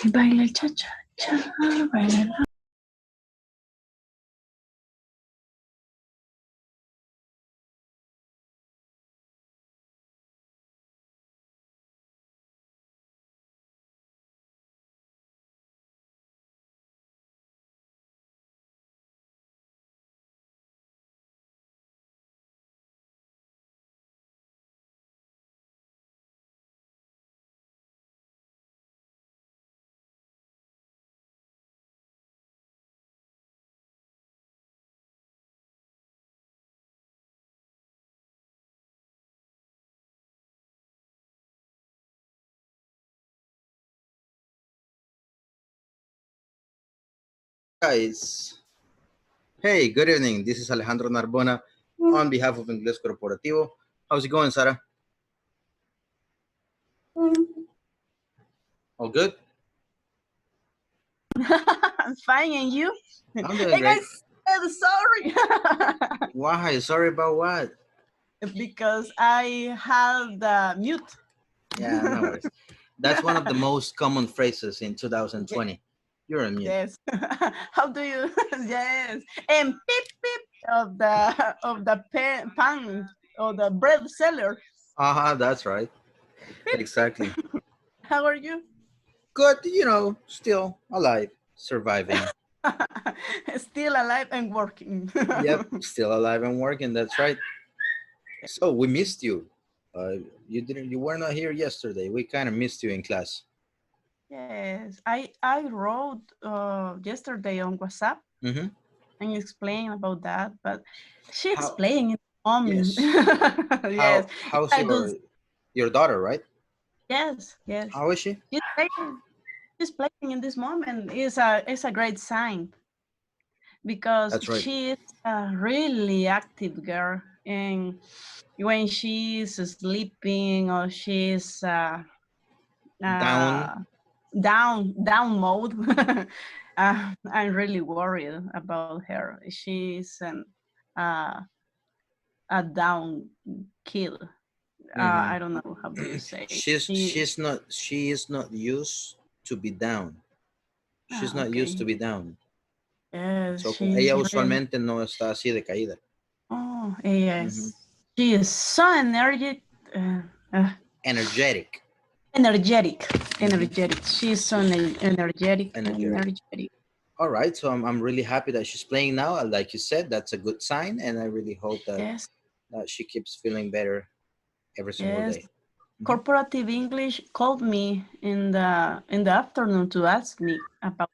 Baila el cha-cha-cha, baila el... Guys, hey, good evening. This is Alejandro Narbona on behalf of Ingles Corporativo. How's it going, Sara? All good? I'm fine, and you? I'm doing And great. I said sorry. Why? Sorry about what? Because I had the mute. Yeah, no worries. That's one of the most common phrases in 2020. You're on mute. Yes. How do you? Yes. And beep beep of the pan or the bread seller. That's right. Beep, Exactly. beep. How are you? Good, still alive, surviving. Still alive and working. Yep, still alive and working. That's right. So we missed you. You were not here yesterday. We kind of missed you in class. Yes, I wrote yesterday on WhatsApp Mm-hmm. and explained about that, but she How? explained it on me. Yes. Yes, How's I do. your daughter, right? Yes, yes. How is she? She's playing in this moment. It's a great sign because That's right. she is a really active girl, and when she's sleeping or she's Down. down mode, I'm really worried about her. She's uh, a down kid. Mm-hmm. I don't know how do you say. She is not used to be down. She's not used to Okay. be down. Yes, So she's ella really. usualmente no está así de caída. Oh, Mm-hmm. yes. She is so energetic. Uh, Energetic. energetic. Mm-hmm. Energetic. She's so energetic. Energetic. Energetic. All right, so I'm really happy that she's playing now. Like you said, that's a good sign, and I really hope that Yes. she keeps feeling better every single Yes. day. Mm-hmm. Corporative English called me in the afternoon to ask me about,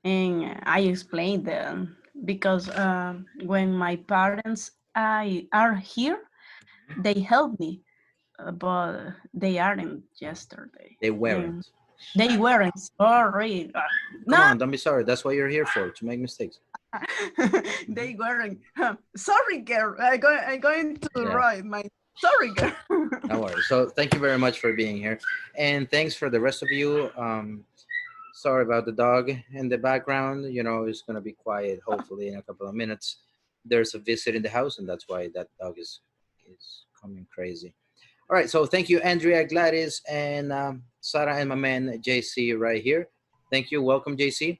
and I explained them because when my parents are here, they help me, but they aren't yesterday. They And weren't. they weren't sorry. Come No, on, don't be sorry. That's what you're here for, to make mistakes. they weren't. Sorry, girl. I'm going to Yeah. write my sorry, girl. No worries. So thank you very much for being here, and thanks for the rest of you. Sorry about the dog in the background. It's gonna be quiet. Hopefully, in a couple of minutes. There's a visit in the house, and that's why that dog is coming crazy. All right. So thank you, Andrea, Gladys, and Sarah, and my man JC right here. Thank you. Welcome, JC.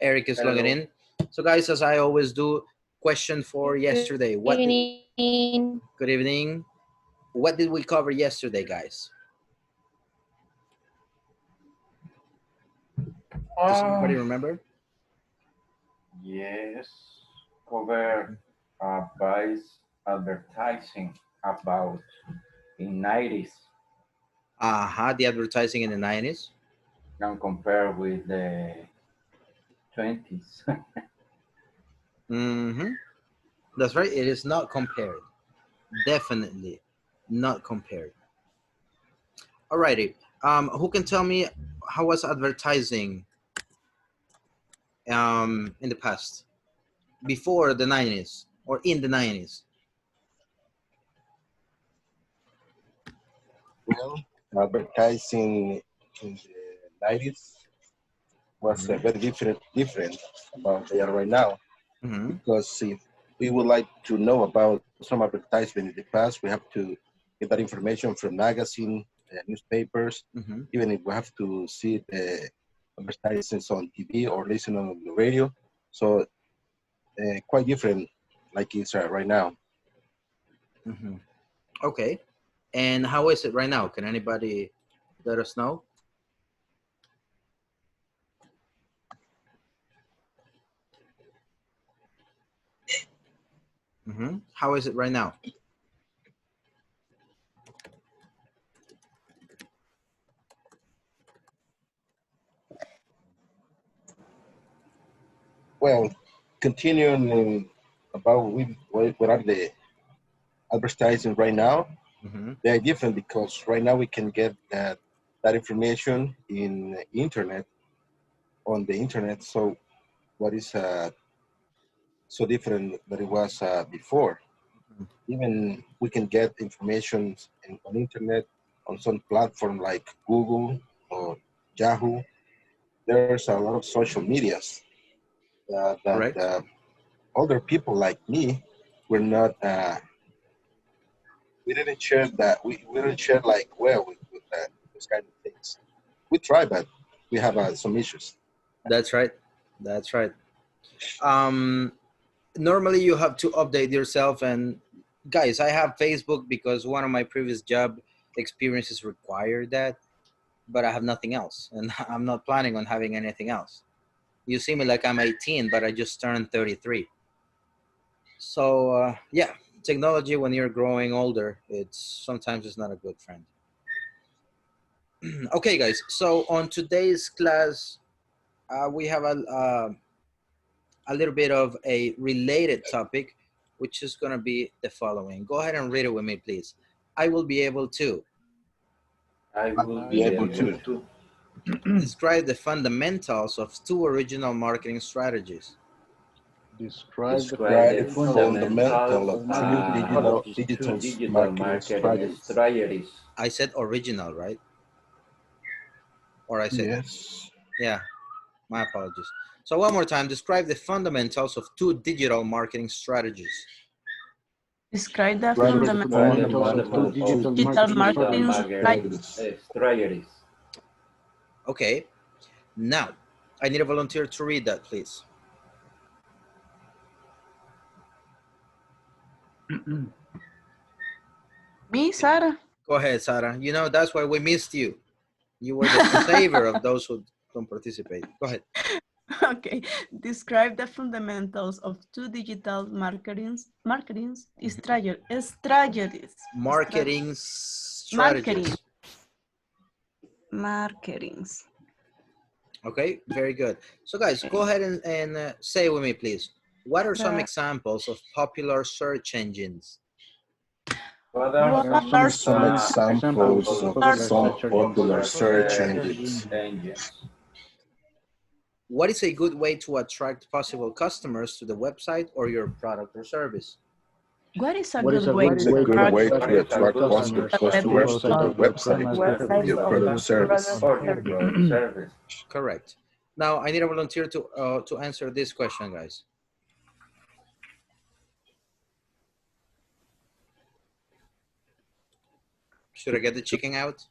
Eric is logging in. So, guys, as I always do, question for yesterday. Good evening. Good evening. What did we cover yesterday, guys? Does anybody remember? Yes, cover advertising about in 90s The advertising in the 90s. and compare with the 20s. Mm-hmm. That's right. It is not compared. Definitely not compared. Alrighty. Who can tell me how was advertising in the past, before the 90s or in the 90s? Well, advertising in the 90s was very different about they are right now. Mm-hmm. Because if we would like to know about some advertisement in the past, we have to get that information from magazine, newspapers, Mm-hmm. even if we have to see the advertising on TV or listening on the radio. So quite different like it's right now. Mm-hmm. Okay. And how is it right now? Can anybody let us know? Mm-hmm. How is it right now? Well, continuing about what are the advertising right now, Mm-hmm. they are different because right now we can get that information in internet, on the internet. So what is so different than it was before? Even we can get information on internet on some platform like Google or Yahoo. There's a lot of social medias that Correct. older people like me were not. We didn't share that. We didn't share like well with those kind of things. We try, but we have some issues. That's right. That's right. Normally you have to update yourself, and guys, I have Facebook because one of my previous job experiences required that, but I have nothing else, and I'm not planning on having anything else. You see me like I'm 18, but I just turned 33. So yeah, technology when you're growing older, it's not a good friend. Okay, guys. So on today's class, we have a little bit of a related topic, which is going to be the following. Go ahead and read it with me, please. I will be able to I will Be be able able to to describe the fundamentals of two original marketing strategies. Describe the describe describe the the fundamentals fundamental fundamental of two two digital digital marketing marketing strategies. strategies. I said original, right? Or I said, Yes. yeah, my apologies. So one more time, describe the fundamentals of two digital marketing strategies. Describe the Describe the fundamental Describe the fundamentals of fundamental two of fundamental two digital digital marketing digital marketing strategies. like marketing strategies. strategies. Okay, now I need a volunteer to read that, please. me, Sarah. Go ahead, Sarah. You know, that's why we missed you. You were the savior of those who don't participate. Go ahead. Okay. Describe the fundamentals of two digital marketing strategies. Marketing Marketing. strategies. Marketings. Okay, very good. So guys, go ahead and say with me, please. What are some The examples of popular search engines? What what There are are some are Some examples examples of of popular some search engines. popular search search engines. engines? What is a good way to attract possible customers to the website or your product or service? what is a What is good a way What good is to a way good to attract way attract to attract possible possible customers the to your customers to website your or your website product or or your service? product service? Or your product service. Correct. Now I need a volunteer to answer this question, guys. Should I get the chicken out?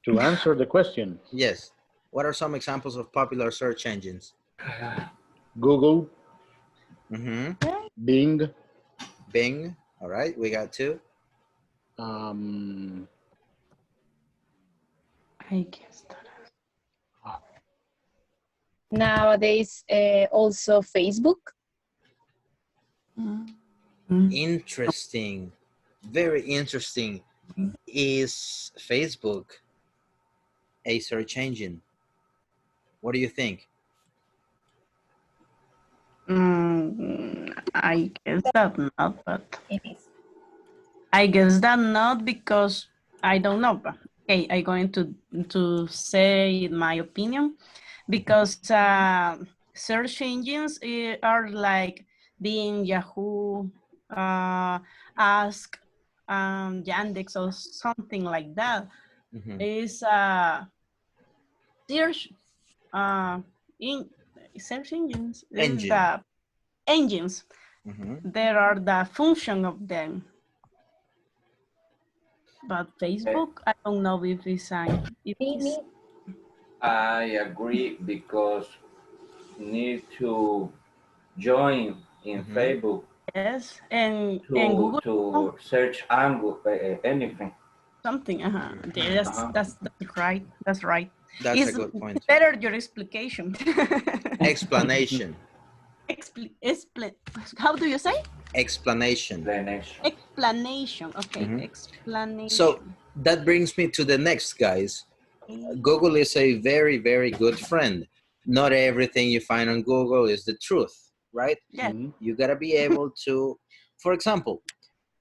To answer the question, Yes. What are some examples of popular search engines? Google, Mm-hmm. Bing, Bing. All right, we got two. I guess Nowadays, also Facebook. Interesting. Very interesting. Is Facebook a search engine? What do you think? I guess that not, but It is. I guess that not because I don't know. But okay, I'm going to say my opinion because search engines are like being Yahoo, Ask, Yandex or something like that. Mm-hmm. Is search in search engines is Engine. the engines. Mm-hmm. There are the function of them. But Facebook, I don't know if it's an if Me, it's me. I agree because need to join in Mhm. Facebook Yes, and Google to search angle anything. something. Yeah, Uh-huh. that's right. That's right. That's a It's good point. better your explication. Explanation. How do you say? Explanation. Explanation. Explanation. Okay, Mhm. explanation. So that brings me to the next, guys. Google is a very, very good friend. Not everything you find on Google is the truth, right? Yeah. You got to be able to, for example,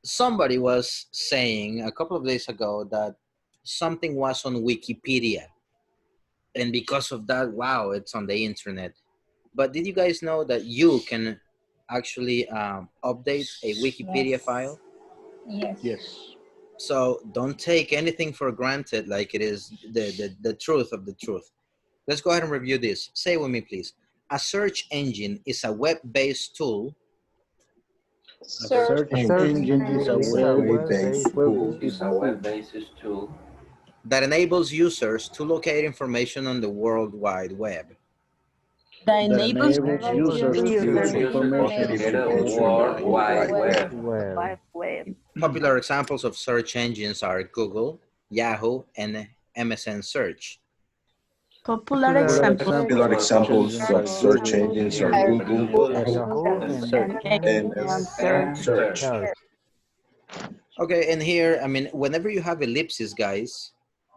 somebody was saying a couple of days ago that something was on Wikipedia. And because of that, wow, it's on the internet. But did you guys know that you can actually update a Wikipedia file? Yes. Yes. So don't take anything for granted like it is the truth of the truth. Let's go ahead and review this. Say with me, please. A search engine is a web-based tool A Search search Engine engine is a is a web-based tool It's a web basis tool that enables users to locate information on the World Wide Web. That that enables enables enables users to users use to use to information make on the the World World Wide Wide Web. Web. Popular examples of search engines are Google, Yahoo, and MSN Search. popular Popular example. examples Popular of search examples engines of are search Google, engines are are Yahoo, Google, Google Yahoo, and search. and And search. Okay, and here, I mean, whenever you have ellipses, guys,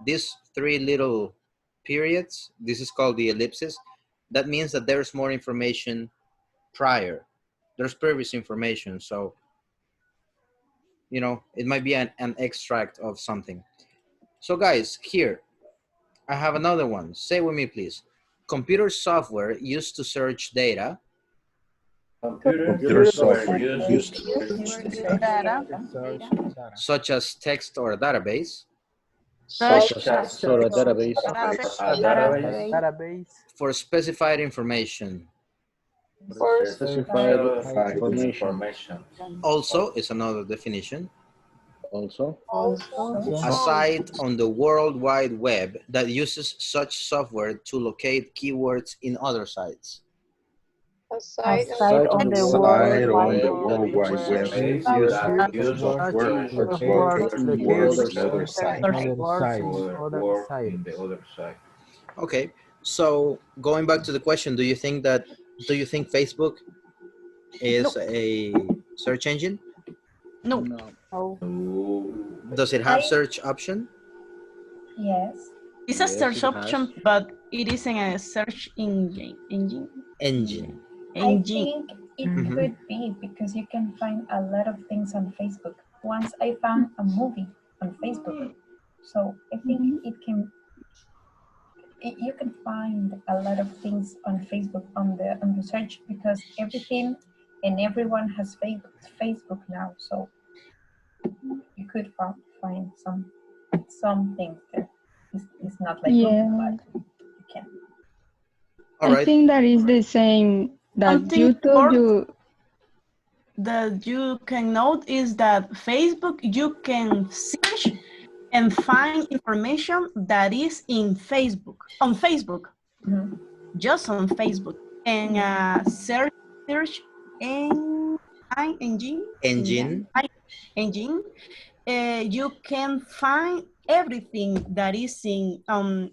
these three little periods, this is called the ellipsis. That means that there's more information prior. There's previous information. So, you know, it might be an extract of something. So guys, here, I have another one. Say with me, please. Computer software used to search data, Computer software Used used to to search search Data, such as text or a database, search Such as text or a database, a database for specified information. for specified specified information. information. Also is another definition. Also, also A site on the World Wide Web that uses such software to locate keywords in other sites. a a site site site on on the the World World site Wide on Wide the Web Web that World Wide uses Web such Base software use that to use software software to to locate locate keywords keywords in other sites. or work in the other side. Okay, so going back to the question, do you think Facebook no, is a search engine? no. no. Oh, No. Does it have I search option? yes. It's a Yes, search it has. option, but it isn't a search engine. Engine. I Engine. think it Mhm. could be because you can find a lot of things on Facebook. Once I found a movie on Facebook, so I think you can find a lot of things on Facebook on the search because everything and everyone has Facebook now. So you could find some things there. It's not like Google, Yeah, but you can. All I right. think that is the same that Something YouTube important you that you can note is that Facebook, you can search and find information that is in Facebook, on Facebook, Mhm. just on Facebook. And search engine, Engine. engine, you can find everything that is in on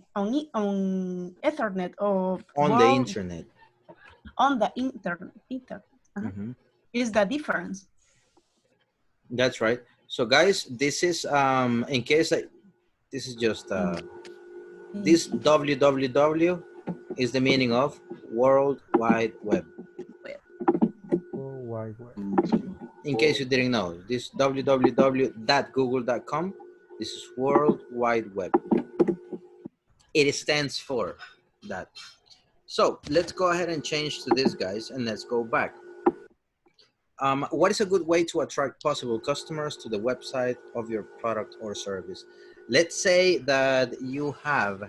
Ethernet or On the world internet. on the internet. Mhm. Is the difference. That's right. So guys, this is in case this is just this www is the meaning of World Wide Web. In case you didn't know, this www.google.com, this is World Wide Web. It stands for that. So let's go ahead and change to this, guys, and let's go back. What is a good way to attract possible customers to the website of your product or service? Let's say that you have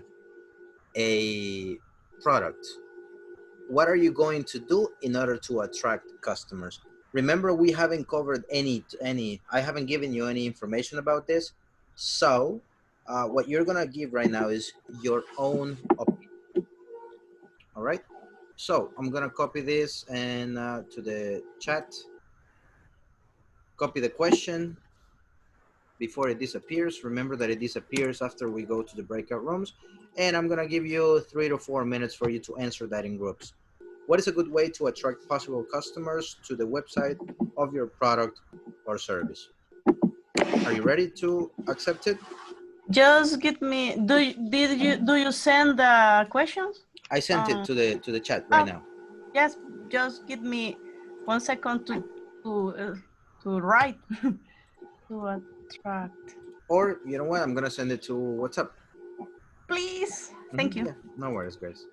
a product. What are you going to do in order to attract customers? Remember, we haven't covered I haven't given you any information about this. So what you're gonna give right now is your own All right. So I'm gonna copy this and to the chat. Copy the question before it disappears. Remember that it disappears after we go to the breakout rooms. And I'm gonna give you 3 to 4 minutes for you to answer that in groups. What is a good way to attract possible customers to the website of your product or service? Are you ready to accept it? Just give me. Do you send the questions? I sent it to the chat right now. Yes. Just give me 1 second to write to attract. Or you know what? I'm gonna send it to WhatsApp. Please. Thank you. Yeah, no worries, Grace.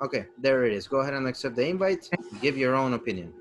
Okay, there it is. Go ahead and accept the invite. Give your own opinion.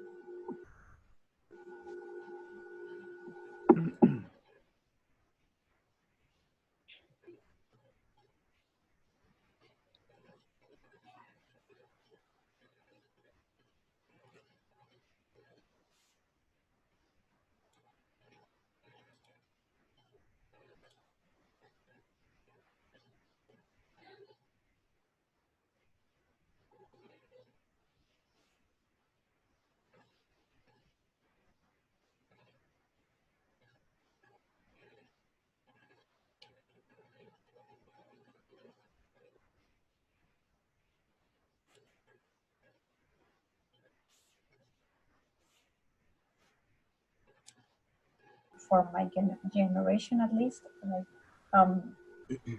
For my generation, at least, like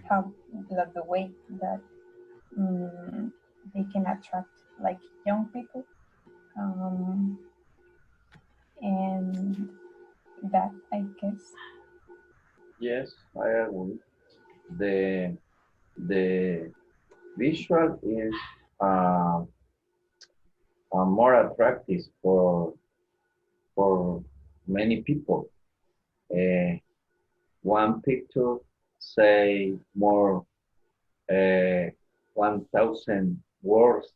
how the way that they can attract like young people, and that, I guess. Yes, I agree. The visual is more attractive for many people. One picture say more 1,000 words,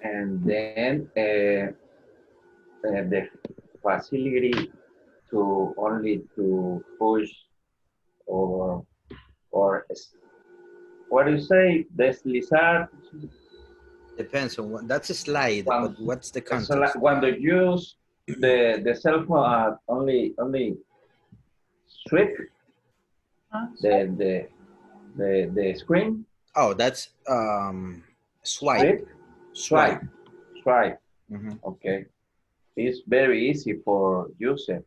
and then the facility to only to push or what do you say, deslizar. Depends on what. That's a slide, but what's the context? When they use the cell phone only sweep the screen. Oh, that's swipe. Swipe. Okay, it's very easy for user.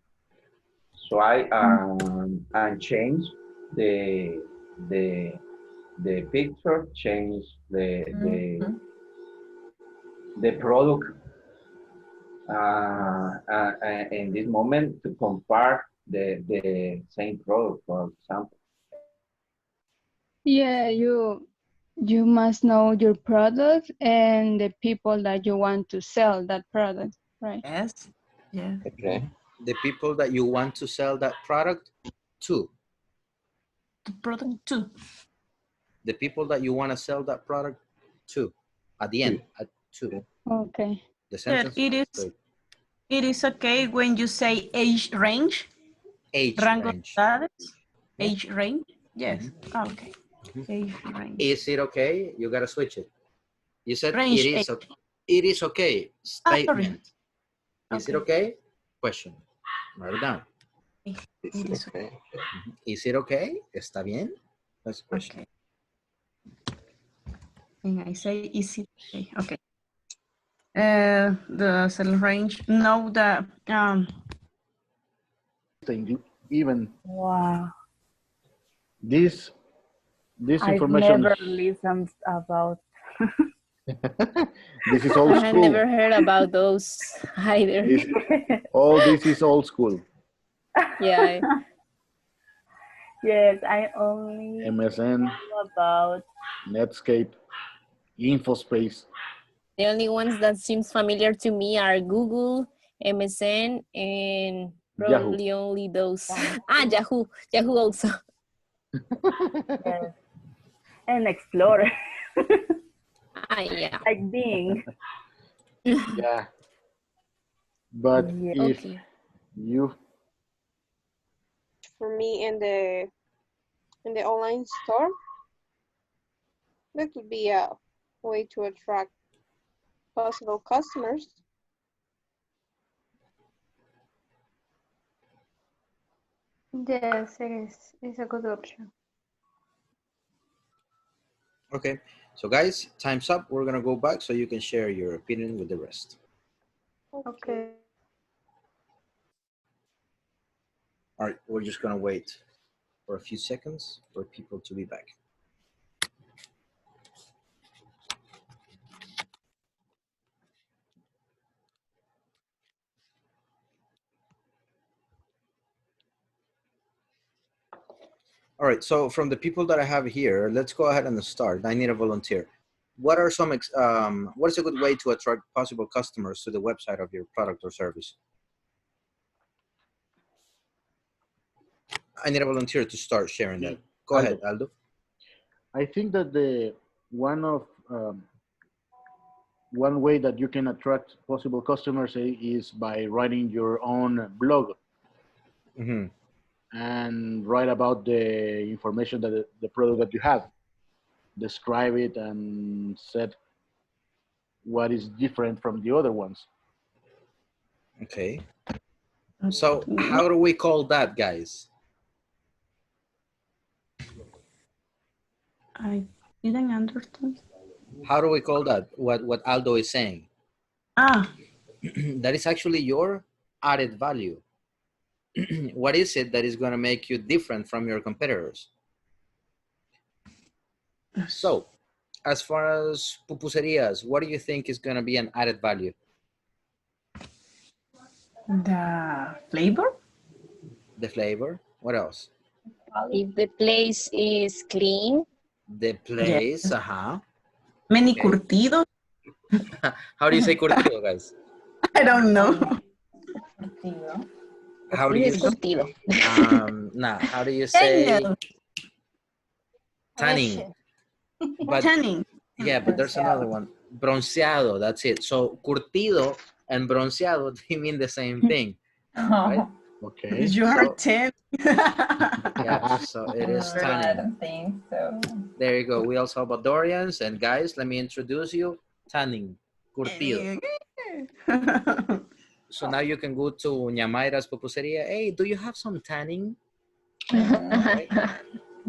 Swipe and change the picture, change the product in this moment to compare the same product, for example. Yeah, you must know your product and the people that you want to sell that product, right? Yes. Yeah. Okay. The people that you want to sell that product to. The product too. The people that you want to sell that product to. At the end, at to. Okay. The sentence. It is okay when you say age range. Age Rango range. de age range. Yes. Okay. Age range. Is it okay? You gotta switch it. You said Range it is. It is okay. Statement. Is it okay? Question. Write it down. Is it okay? Is it okay? ¿Está bien? That's the question. Okay. And I say, is it okay? Okay. The cell range. No, the even Wow. this I've information. never listened about. This is old I have school. never heard about those either. All this is old school. Yeah. Yes, I only MSN, know about Netscape, InfoSpace. The only ones that seems familiar to me are Google, MSN, and probably only those. Yahoo. Yahoo also. yes. And Explorer. Yeah. Like Bing. Yeah. But Yeah. if Okay. you for me in the online store. That could be a way to attract possible customers. Yes, it is. It's a good option. Okay, so guys, time's up. We're gonna go back so you can share your opinion with the rest. Okay. All right, we're just gonna wait for a few seconds for people to be back. All right, so from the people that I have here, let's go ahead and start. I need a volunteer. What are some, what is a good way to attract possible customers to the website of your product or service? I need a volunteer to start sharing that. Go ahead, Aldo. I think that one way that you can attract possible customers is by writing your own blog. Mm-hmm. And write about the information that the product that you have, describe it and set what is different from the other ones. Okay. So how do we call that, guys? I didn't understand. How do we call that? What Aldo is saying? That is actually your added value. What is it that is going to make you different from your competitors? So, as far as pupuserias, what do you think is going to be an added value? The flavor? The flavor. What else? If the place is clean. The place, Yes. uh-huh. Many curtidos? How do you say curtido, guys? I don't know. How do you curtido? Nah, how do you say tanning? But, tanning. Yeah, but there's another one. Bronceado, that's it. So curtido and bronceado, they mean the same thing. Right? Okay. You are 10. Yeah, so it is tanning. I don't think so. There you go. We are Salvadorians, and guys, let me introduce you. Tanning, curtido. So now you can go to Ñamaira's pupuseria. Hey, do you have some tanning? Right?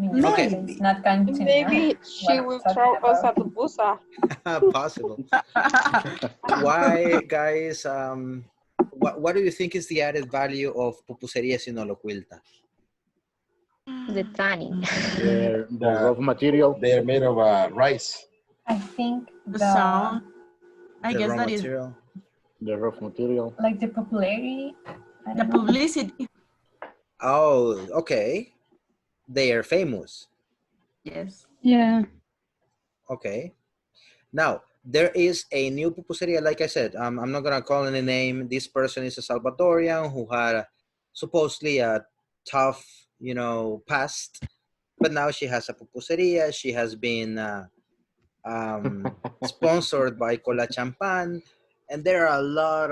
Okay. It's not going to Maybe she will throw us a pupusa. Possible. Why, guys? What do you think is the added value of pupuseria Sinolocuilta? The tanning. The raw material. They are made of rice. I think The sound. I The guess raw that material. The raw material. Like the popularity. The publicity. Oh, okay. They are famous. Yes. Yeah. Okay. Now, there is a new pupuseria, like I said, I'm not going to call any name. This person is a Salvadorian who had supposedly a tough, past, but now she has a pupuseria. She has been sponsored by Cola Champan, and there are a lot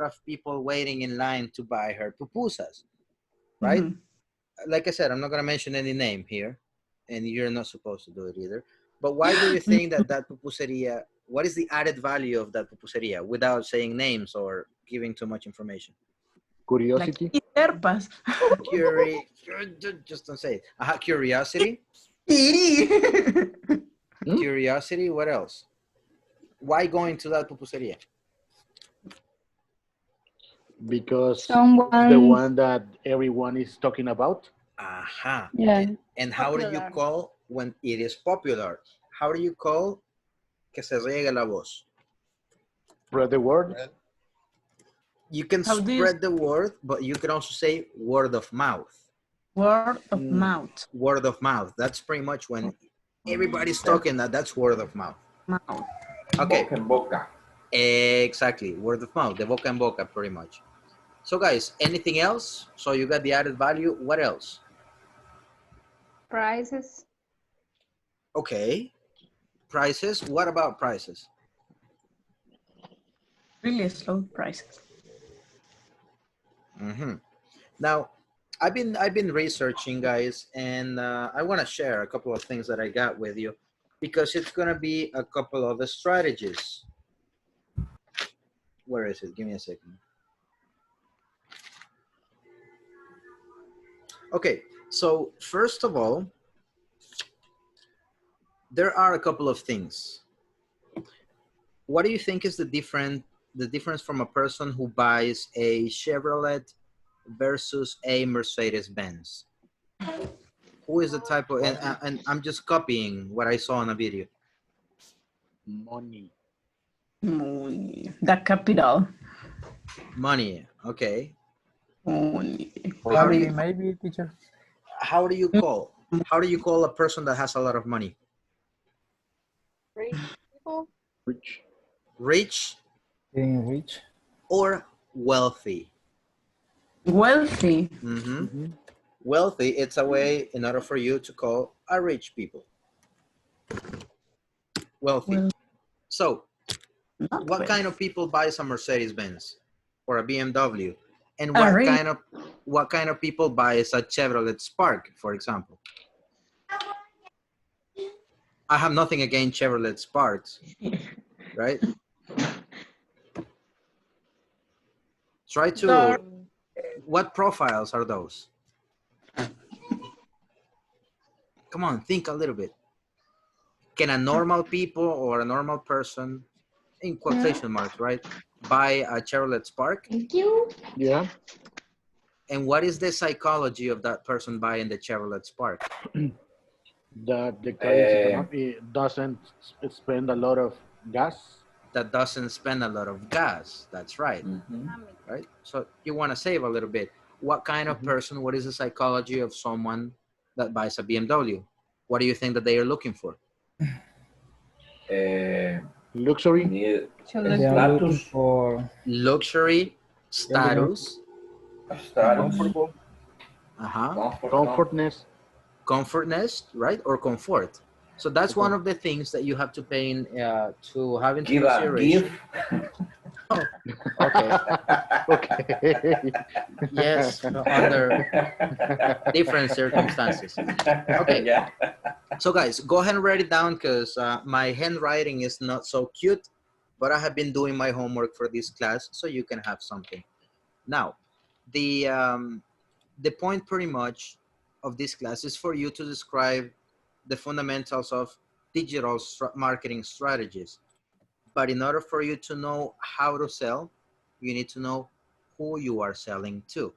of people waiting in line to buy her pupusas, right? Mm-hmm. Like I said, I'm not going to mention any name here, and you're not supposed to do it either. But why do you think that pupuseria, what is the added value of that pupuseria without saying names or giving too much information? Curiosity. Just don't say it. Curiosity. Curiosity. What else? Why going to that pupuseria? Because it's the one that everyone is talking about. Aha. Yeah. And how do you call when it is popular? How do you call que se riegue la voz? Spread the word. You can spread the word, but you can also say word of mouth. Word of mouth. Word of mouth. That's pretty much when everybody's talking that's word of mouth. Okay. Boca en boca. Exactly. Word of mouth. De boca en boca, pretty much. So guys, anything else? So you got the added value. What else? Prices. Okay. Prices. What about prices? Really slow prices. Mm-hmm. Now, I've been researching, guys, and I want to share a couple of things that I got with you because it's gonna be a couple of the strategies. Where is it? Give me a second. Okay, so first of all, there are a couple of things. What do you think is the difference from a person who buys a Chevrolet versus a Mercedes-Benz? Who is the type of, and I'm just copying what I saw in a video. Money. The capital. Money, okay. Money. Maybe, teacher. How do you call a person that has a lot of money? Rich people. Rich. Rich Being rich. or wealthy? Wealthy. Wealthy, it's a way in order for you to call a rich people. Wealthy. So, what kind of people buys a Mercedes-Benz or a BMW? And what kind of people buys a Chevrolet Spark, for example? I have nothing against Chevrolet Sparks, right? Try to, what profiles are those? Come on, think a little bit. Can a normal people or a normal person, in quotation marks, right, buy a Chevrolet Spark? Thank you. Yeah. And what is the psychology of that person buying the Chevrolet Spark? That the car doesn't spend a lot of gas. That doesn't spend a lot of gas. That's right. Right? So you want to save a little bit. What kind of person, what is the psychology of someone that buys a BMW? What do you think that they are looking for? Luxury. Status. For luxury, status. Comfortable. Comfortness, right? Or comfort. So that's one of the things that you have to pay in, to have into consideration. Oh. Okay. Yes, under different circumstances. Okay. Yeah. So guys, go ahead and write it down because my handwriting is not so cute, but I have been doing my homework for this class so you can have something. Now, the point pretty much of this class is for you to describe the fundamentals of digital marketing strategies. But in order for you to know how to sell, you need to know who you are selling to.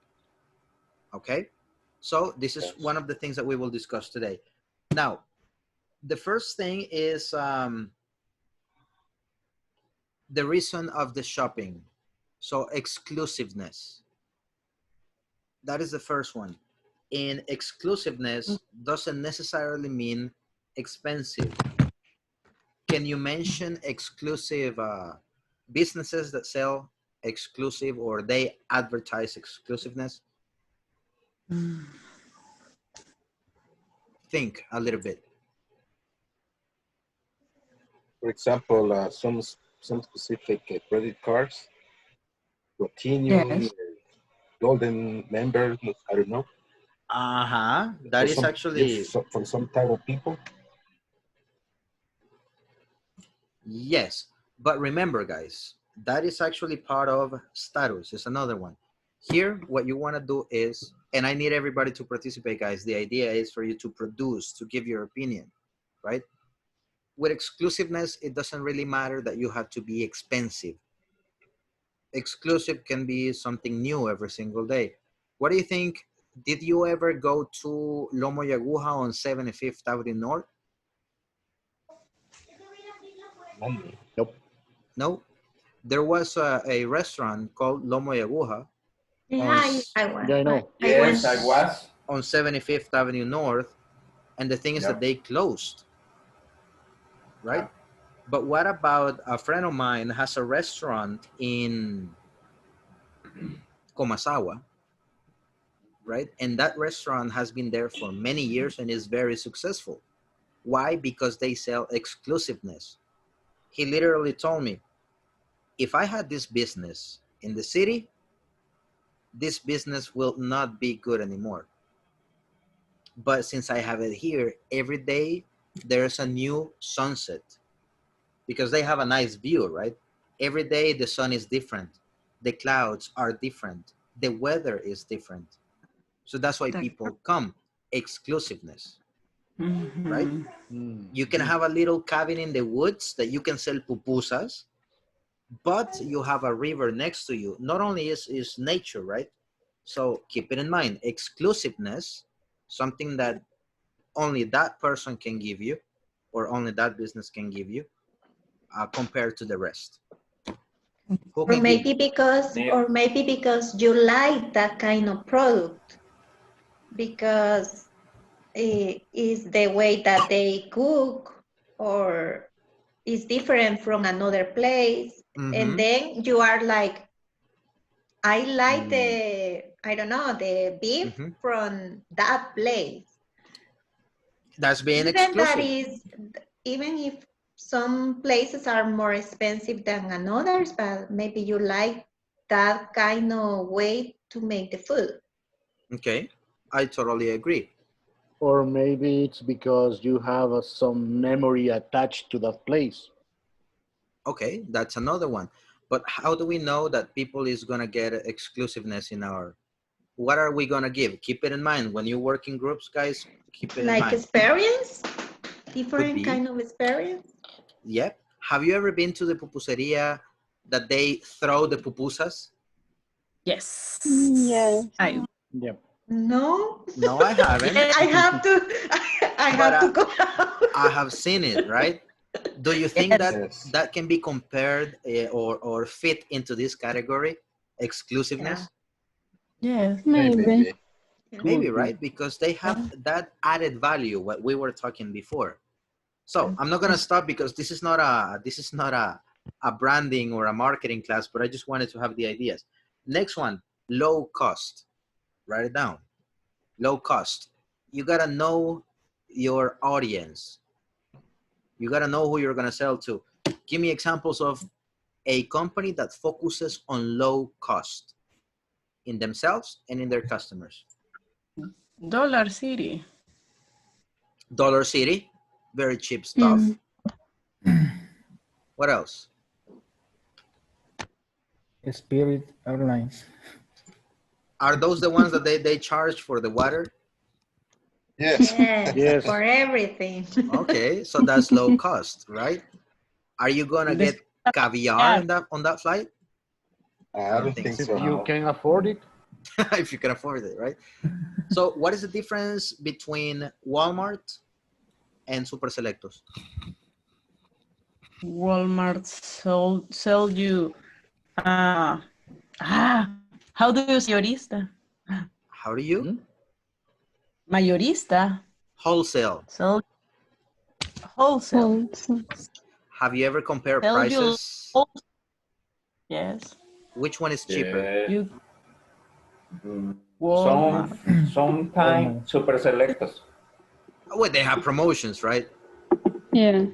Okay? So this is one of the things that we will discuss today. Now, the first thing is the reason of the shopping. So exclusiveness. That is the first one. And exclusiveness doesn't necessarily mean expensive. Can you mention exclusive businesses that sell exclusive or they advertise exclusiveness? Think a little bit. For example, some specific credit cards, Platinum, Golden member, I don't know. That is actually for some type of people. Yes, but remember, guys, that is actually part of status. It's another one. Here, what you want to do is, and I need everybody to participate, guys. The idea is for you to produce, to give your opinion, right? With exclusiveness, it doesn't really matter that you have to be expensive. Exclusive can be something new every single day. What do you think? Did you ever go to Lomo y Aguja on 75th Avenue North? Nope. No. There was a restaurant called Lomo y Aguja. Yeah, I was. Yeah, I know. Yes, I was. On 75th Avenue North. And the thing is that they closed. Right? But what about a friend of mine has a restaurant in Comasawa, right? And that restaurant has been there for many years and is very successful. Why? Because they sell exclusiveness. He literally told me, if I had this business in the city, this business will not be good anymore. But since I have it here, every day there's a new sunset because they have a nice view, right? Every day the sun is different. The clouds are different. The weather is different. So that's why people come. Exclusiveness, right? You can have a little cabin in the woods that you can sell pupusas, but you have a river next to you. Not only is nature, right? So keep it in mind, exclusiveness, something that only that person can give you or only that business can give you compared to the rest. Who Or can give maybe because you like that kind of product, because it is the way that they cook or is different from another place. And then you are like, I like the, I don't know, the beef from that place. That's being Even exclusive. that is, even if some places are more expensive than others, but maybe you like that kind of way to make the food. Okay, I totally agree. Or maybe it's because you have some memory attached to that place. Okay, that's another one. But how do we know that people is going to get exclusiveness in our, what are we going to give? Keep it in mind when you work in groups, guys, keep it in Like mind. experience? Different kind of experience? Yep. Have you ever been to the pupuseria that they throw the pupusas? Yes. Yes. Yep. No. No, I haven't. I have to. I have to go out. I have seen it, right? Do you think that Yes. that can be compared or fit into this category, exclusiveness? Yes. Maybe. Maybe, right? Because they have that added value, what we were talking before. So I'm not gonna stop because this is not a branding or a marketing class, but I just wanted to have the ideas. Next one, low cost. Write it down. Low cost. You gotta know your audience. You gotta know who you're gonna sell to. Give me examples of a company that focuses on low cost in themselves and in their customers. Dollar City. Dollar City, very cheap stuff. What else? Spirit Airlines. Are those the ones that they charge for the water? Yes. Yes. For everything. Okay, so that's low cost, right? Are you gonna get caviar in on that flight? I don't think so. If you can afford it. If you can afford it, right? So what is the difference between Walmart and Super Selectos? Walmart sell you how do you say mayorista? How do you? Mayorista. Wholesale. Sell wholesale. Have you ever compared Sell prices? Yes. Which one is cheaper? Sometimes Super Selectos. Well, they have promotions, right? Yeah.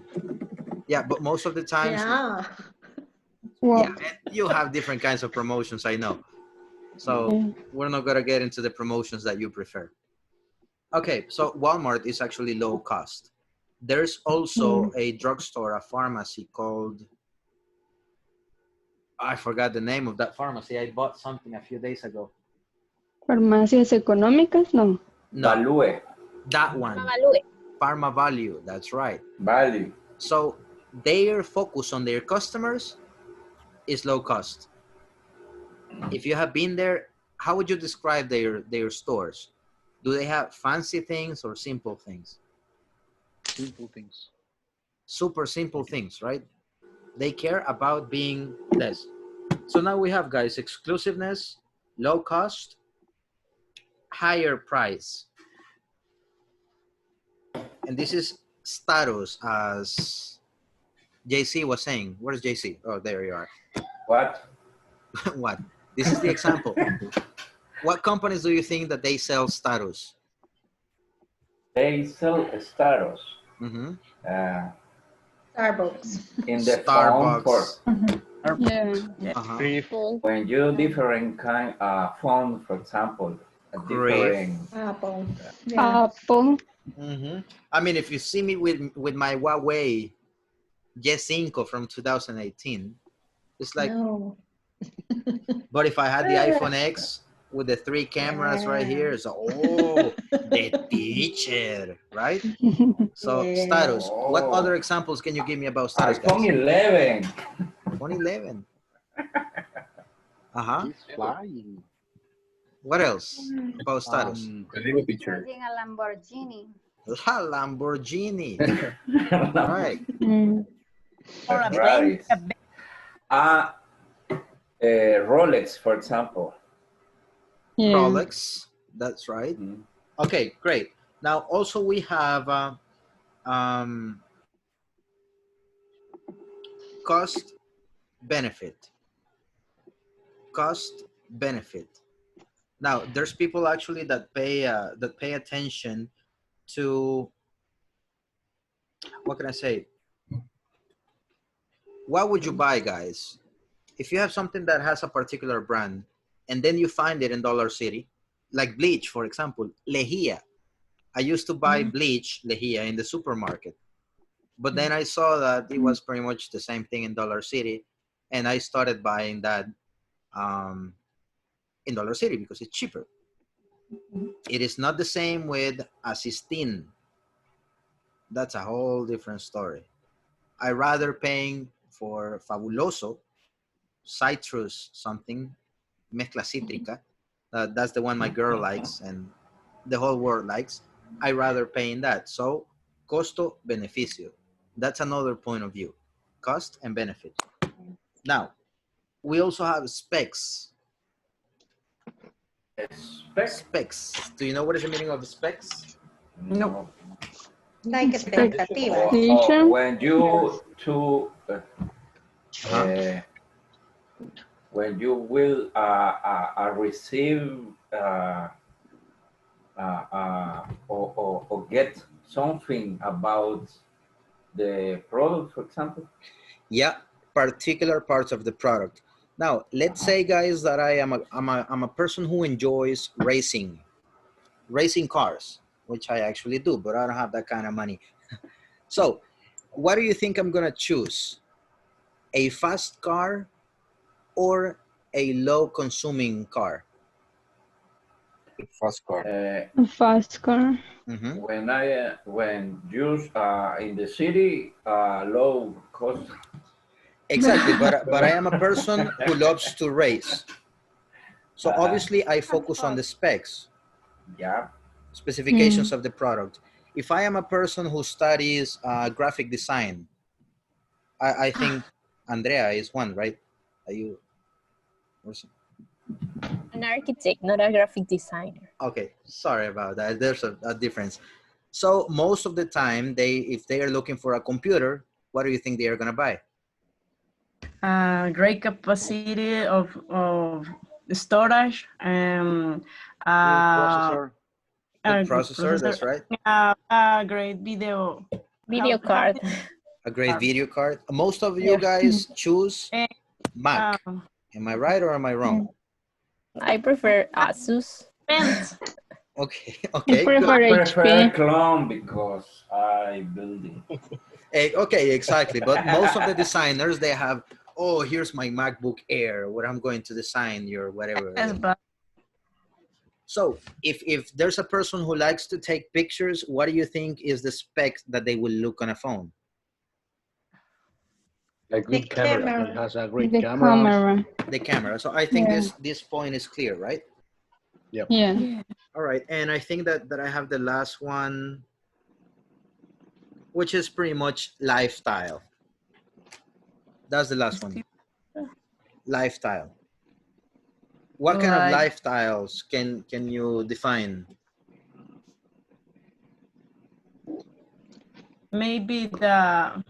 Yeah, but most of the times, Well, you have different kinds of promotions, I know. So we're not gonna get into the promotions that you prefer. Okay, so Walmart is actually low cost. There's also a drugstore, a pharmacy called, I forgot the name of that pharmacy. I bought something a few days ago. Farmacias económicas, no. Value. That one. Pharma Value, that's right. Value. So their focus on their customers is low cost. If you have been there, how would you describe their stores? Do they have fancy things or simple things? Simple things. Super simple things, right? They care about being less. So now we have, guys, exclusiveness, low cost, higher price. And this is status, as JC was saying. Where's JC? Oh, there you are. What? What? This is the example. What companies do you think that they sell status? They sell status. Starbucks. In the Starbucks. phone Yeah. Uh-huh. When you different kind phone, for example, a different Apple. Yeah. Apple. Mm-hmm. I mean, if you see me with my Huawei Y5 from 2018, it's like. No. But if I had the iPhone X with the 3 cameras right here, it's the teacher, right? So status. What other examples can you give me about status, guys? iPhone 11. iPhone 11. Uh-huh. He's flying. What else about status? Driving a Lamborghini. La Lamborghini. Right. Or a Right. bank. Rolex, for example. Yeah. Rolex. That's right. Okay, great. Now also we have cost benefit. Cost benefit. Now there's people actually that pay attention to, what can I say? What would you buy, guys? If you have something that has a particular brand and then you find it in Dollar City, like bleach, for example, Lejía. I used to buy bleach, Lejía, in the supermarket. But then I saw that it was pretty much the same thing in Dollar City. And I started buying that in Dollar City because it's cheaper. It is not the same with Asistin. That's a whole different story. I rather paying for Fabuloso, citrus something, mezcla cítrica. That's the one my girl likes and the whole world likes. I rather paying that. So costo beneficio. That's another point of view. Cost and benefit. Now, we also have specs. Specs. Do you know what is the meaning of specs? No. Like expectativa. When you when you will receive or get something about the product, for example. Yeah, particular parts of the product. Now, let's say, guys, that I'm a person who enjoys racing cars, which I actually do, but I don't have that kind of money. So, what do you think I'm gonna choose? A fast car or a low consuming car? Fast car. Fast car. When used in the city, low cost. Exactly, but I am a person who loves to race. So obviously I focus on the specs. Yeah. Specifications of the product. If I am a person who studies graphic design, I think Andrea is one, right? Are you? An architect, not a graphic designer. Okay, sorry about that. There's a difference. So most of the time, if they are looking for a computer, what do you think they are gonna buy? Great capacity of storage and Processor. Processor, that's right. A great video card. A great video card. Most of you guys choose Mac. Am I right or am I wrong? I prefer Asus. Okay, I good. prefer clone because I build it. Okay, exactly. But most of the designers, they have, oh, here's my MacBook Air, where I'm going to design your whatever. So if there's a person who likes to take pictures, what do you think is the spec that they will look on a phone? A good camera. It has a great camera. The camera. So I think this point is clear, right? Yep. Yeah. All right. And I think that I have the last one, which is pretty much lifestyle. That's the last one. Lifestyle. What kind of lifestyles can you define? Maybe the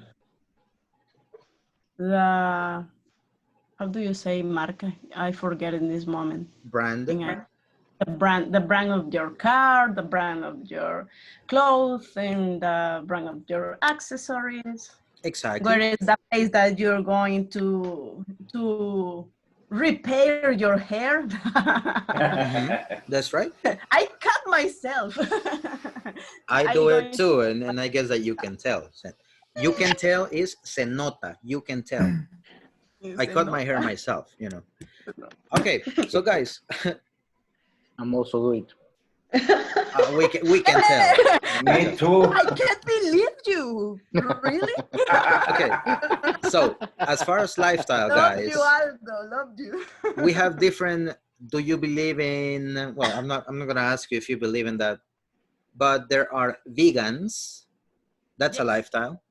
how do you say marca? I forget in this moment. Brand. The brand of your car, the brand of your clothes, and the brand of your accessories. Exactly. Where is the place that you're going to repair your hair? That's right. I cut myself. I do it too, and I guess that you can tell. You can tell is se nota. You can tell. I cut my hair myself, you know. Okay, so guys, I'm also doing it. we can tell. Me too. I can't believe you. Really? Okay, so as far as lifestyle, Love guys, you, Aldo. Love you. we have different. Do you believe in? Well, I'm not gonna ask you if you believe in that, but there are vegans. That's a lifestyle.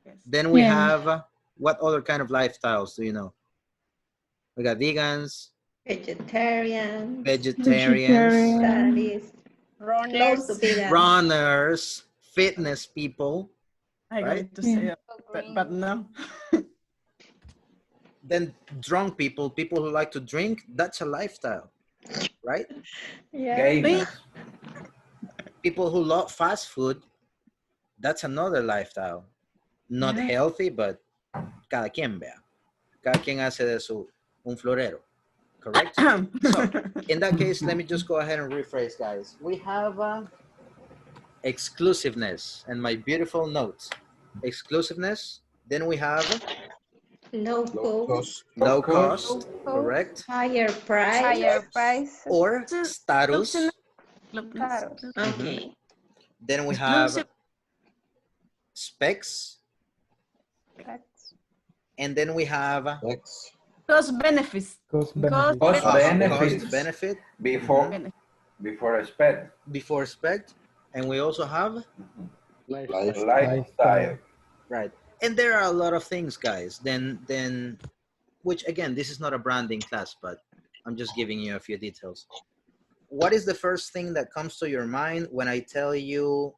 Yes. Then we have what other kind of lifestyles do you know? We got vegans, Vegetarian. vegetarians, That is close to vegan. runners, fitness people, I'm right? going to say but no. Then drunk people, people who like to drink, that's a lifestyle, right? Gamers. People who love fast food, that's another lifestyle. Not healthy, but cada quien vea. Cada quien hace de su un florero, correct? So in that case, let me just go ahead and rephrase, guys. We have exclusiveness, and my beautiful notes. Exclusiveness. Then we have Low cost. low cost, correct? Higher price. Higher price. Or status. Okay. Then we have specs. And then we have Cost benefits. Cost benefit. Before spec. Before spec. And we also have lifestyle. Right. And there are a lot of things, guys. Then which again, this is not a branding class, but I'm just giving you a few details. What is the first thing that comes to your mind when I tell you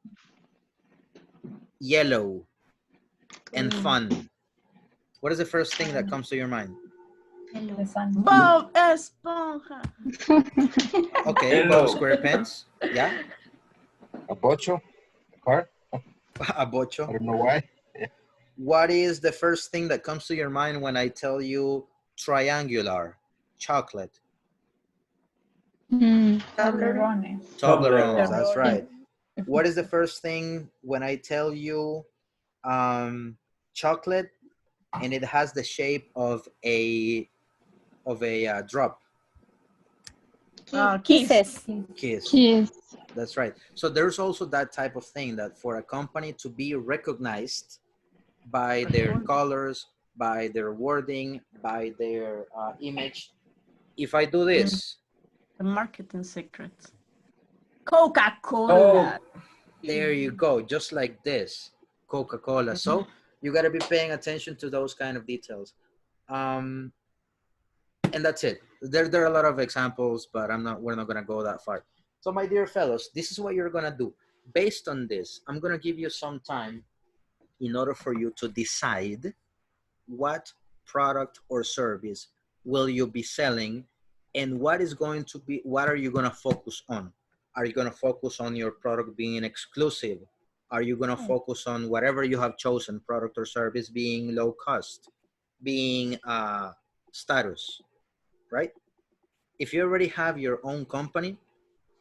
yellow and fun? What is the first thing that comes to your mind? The sun. Bob Esponja. Okay, Bob SquarePants. Yeah. A bocho, a car. A bocho. I don't know why. Yeah. What is the first thing that comes to your mind when I tell you triangular chocolate? Toblerone. Toblerones, that's right. What is the first thing when I tell you chocolate and it has the shape of a drop? Kisses. Kiss. That's right. So there's also that type of thing that for a company to be recognized by their colors, by their wording, by their image. If I do this. The marketing secrets. Coca-Cola. There you go. Just like this. Coca-Cola. So you got to be paying attention to those kind of details. And that's it. There are a lot of examples, but we're not going to go that far. So my dear fellows, this is what you're going to do. Based on this, I'm going to give you some time in order for you to decide what product or service will you be selling and what are you going to focus on? Are you going to focus on your product being exclusive? Are you going to focus on whatever you have chosen, product or service being low cost, being status, right? If you already have your own company,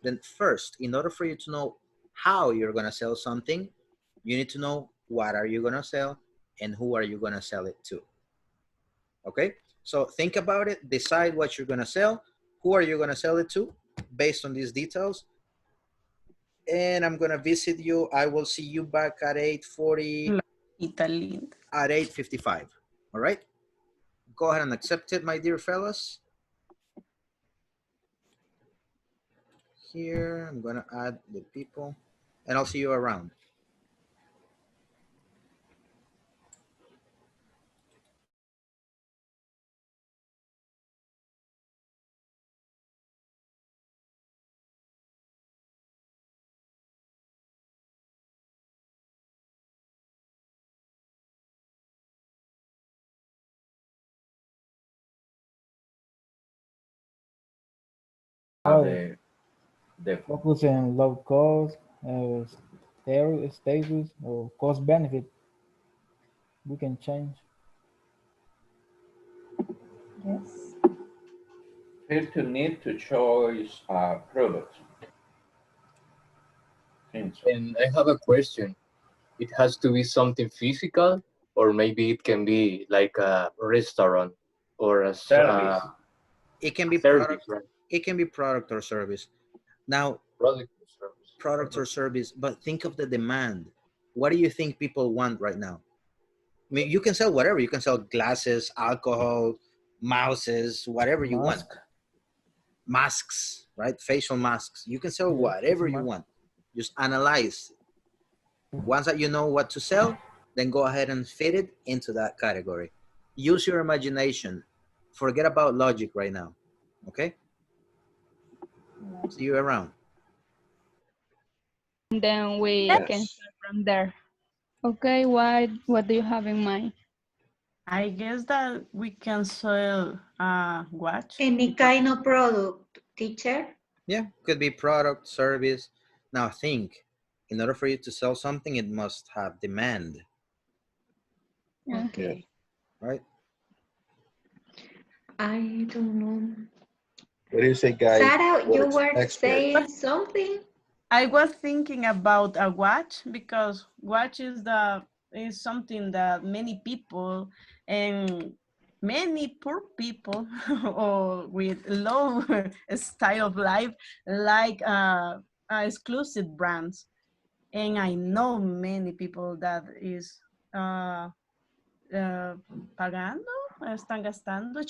then first, in order for you to know how you're going to sell something, you need to know what are you going to sell and who are you going to sell it to. Okay, so think about it, decide what you're going to sell, who are you going to sell it to based on these details. And I'm going to visit you. I will see you back at 8:40, at 8:55. All right, go ahead and accept it, my dear fellas. Here, I'm going to add the people and I'll see you around. The focus on low cost, status, or cost benefit. We can change. Yes. Feel to need to choose a product. Think so. And I have a question. It has to be something physical, or maybe it can be like a restaurant or a Service. It can be service, product. right? It can be product or service. Now, Product or service. product or service, but think of the demand. What do you think people want right now? I mean, you can sell whatever. You can sell glasses, alcohol, mouses, whatever you want. Masks, right? Facial masks. You can sell whatever you want. Just analyze. Once that you know what to sell, then go ahead and fit it into that category. Use your imagination. Forget about logic right now. Okay? See you around. And then we Yes. can start from there. Okay, what do you have in mind? I guess that we can sell a watch. Any kind of product, teacher? Yeah, could be product, service. Now think, in order for you to sell something, it must have demand. Okay. Right? I don't know. What do you say, guys? Sarah, you What's were expert? saying something? I was thinking about a watch because watch is something that many people and many poor people or with low style of life like exclusive brands. And I know many people that is pagando, están gastando,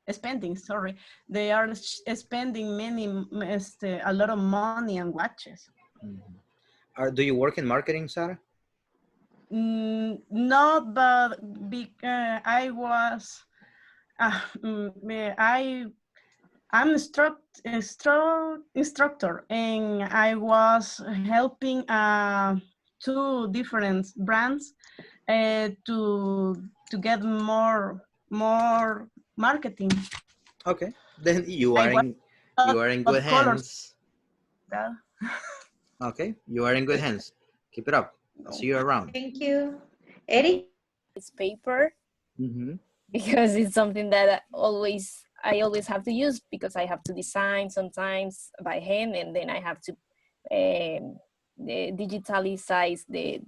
spending, sorry. They are spending a lot of money on watches. Do you work in marketing, Sarah? No, but I was, I'm instructor and I was helping two different brands to get more marketing. Okay, then you are in good hands. Okay, you are in good hands. Keep it up. I'll see you around. Thank you. Eric? It's paper because it's something that I always have to use because I have to design sometimes by hand, and then I have to digitalize the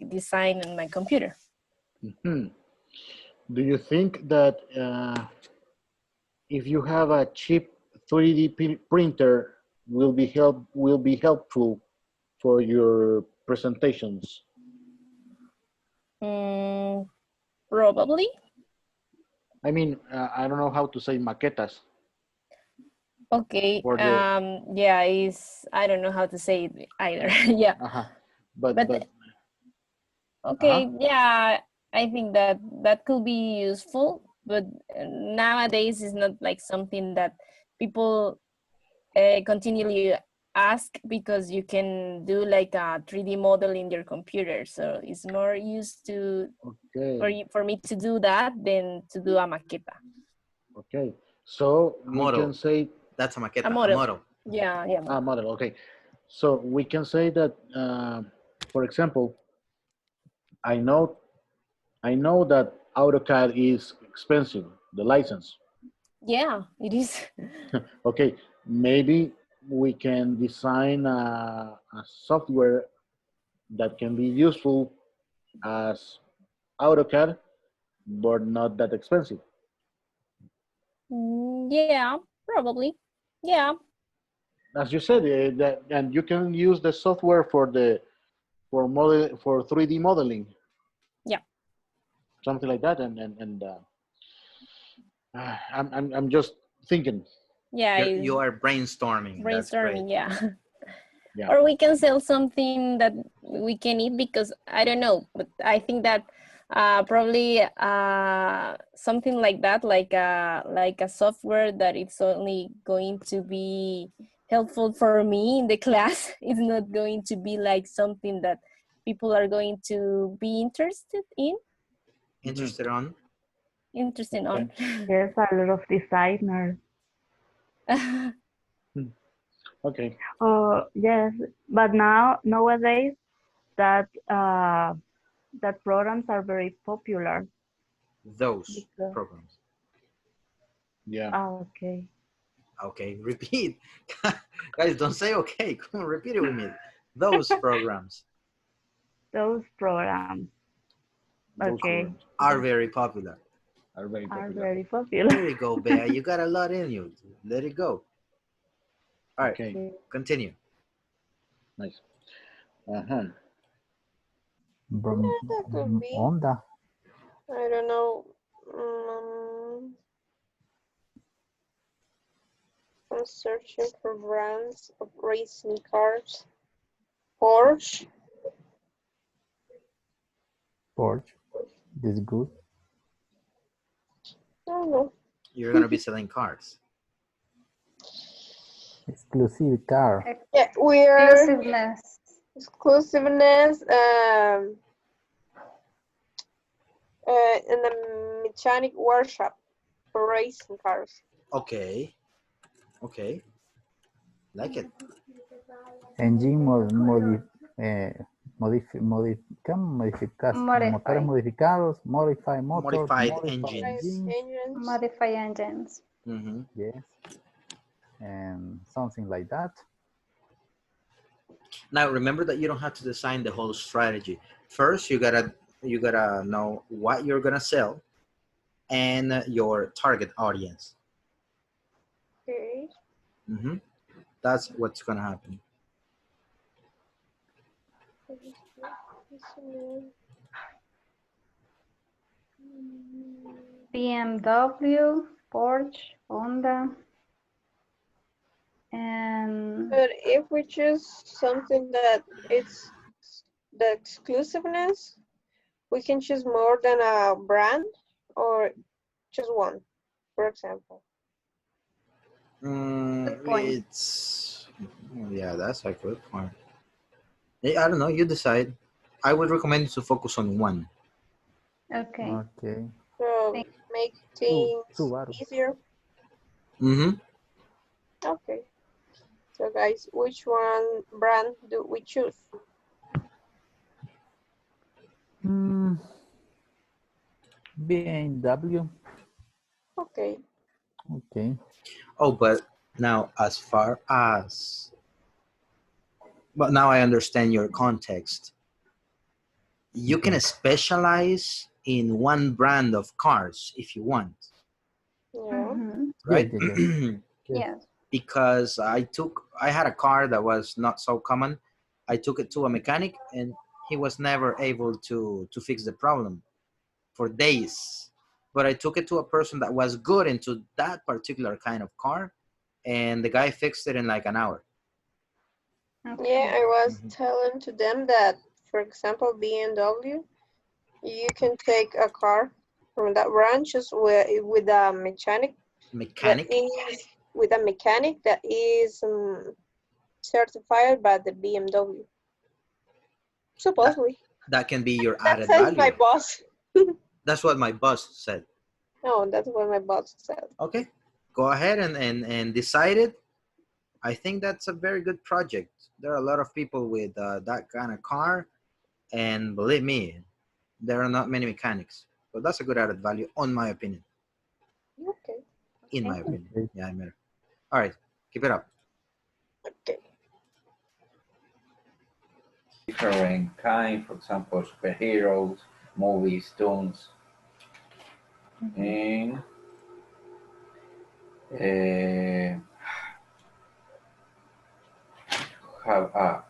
design on my computer. Do you think that if you have a cheap 3D printer will be helpful for your presentations? Probably. I mean, I don't know how to say maquetas. Okay. Yeah, I don't know how to say it either. Yeah. But okay. Yeah, I think that could be useful, but nowadays it's not like something that people continually ask because you can do like a 3D model in your computer. So it's more used to for me to do that than to do a maqueta. Okay, so we can say that's a maqueta. A model. Yeah. A model. Okay, so we can say that, for example, I know that AutoCAD is expensive, the license. Yeah, it is. Okay, maybe we can design a software that can be useful as AutoCAD, but not that expensive. Yeah, probably. Yeah. As you said, and you can use the software for 3D modeling. Yeah. Something like that, and I'm just thinking. Yeah. You are brainstorming. Brainstorming, yeah. Yeah. Or we can sell something that we can eat because I don't know, but I think that probably something like that, like a software that it's only going to be helpful for me in the class. It's not going to be like something that people are going to be interested in. Interested on? Interested on. There's a lot of designers. Okay. Yes, but nowadays that that programs are very popular. Those Because, programs. Yeah. okay. Okay, repeat. Guys, don't say okay. Come on, repeat it with me. Those programs Those programs, Those okay, programs are very popular. are very are popular. very popular. There you go, Bea. You got a lot in you. Let it go. All right, Okay, continue. nice. Uh-huh. Yeah, that could be. Onda. I don't know. Um, I'm searching for brands of racing cars. Porsche. Porsche. This is good. I don't know. You're gonna be selling cars. Exclusive car. Yeah, we're Exclusiveness. exclusiveness. In the mechanic workshop for racing cars. Okay. Okay. Like it. Engine motores Modify. modificados, modify motor, Modified modify engines. engines. Engines. Modify engines. Mm-hmm. Yes. And something like that. Now remember that you don't have to design the whole strategy. First, you gotta know what you're gonna sell and your target audience. Okay. Mm-hmm. That's what's gonna happen. BMW, Porsche, Honda, and But if we choose something that it's the exclusiveness, we can choose more than a brand or just one, for example. good point. It's yeah, that's a good point. I don't know. You decide. I would recommend you to focus on one. Okay. Okay. So Thank- make things Subaru. easier. Mm-hmm. Okay. So guys, which one brand do we choose? BMW. Okay. Okay. Oh, but now but now I understand your context. You can specialize in one brand of cars if you want, Yeah. right? Yes. Because I had a car that was not so common. I took it to a mechanic and he was never able to fix the problem for days. But I took it to a person that was good into that particular kind of car and the guy fixed it in like an hour. Yeah, I was telling to them that, for example, BMW, you can take a car from that branch just with a mechanic. Mechanic? That is with a mechanic that is certified by the BMW. Supposedly. That can be your That added says my value. boss. That's what my boss said. No, that's what my boss said. Okay, go ahead and decide it. I think that's a very good project. There are a lot of people with that kind of car, and believe me, there are not many mechanics. So that's a good added value, on my opinion. Okay. In my opinion, yeah, I mean. All right, keep it up. Okay. Different kind, for example, superheroes, movies, tunes, and have a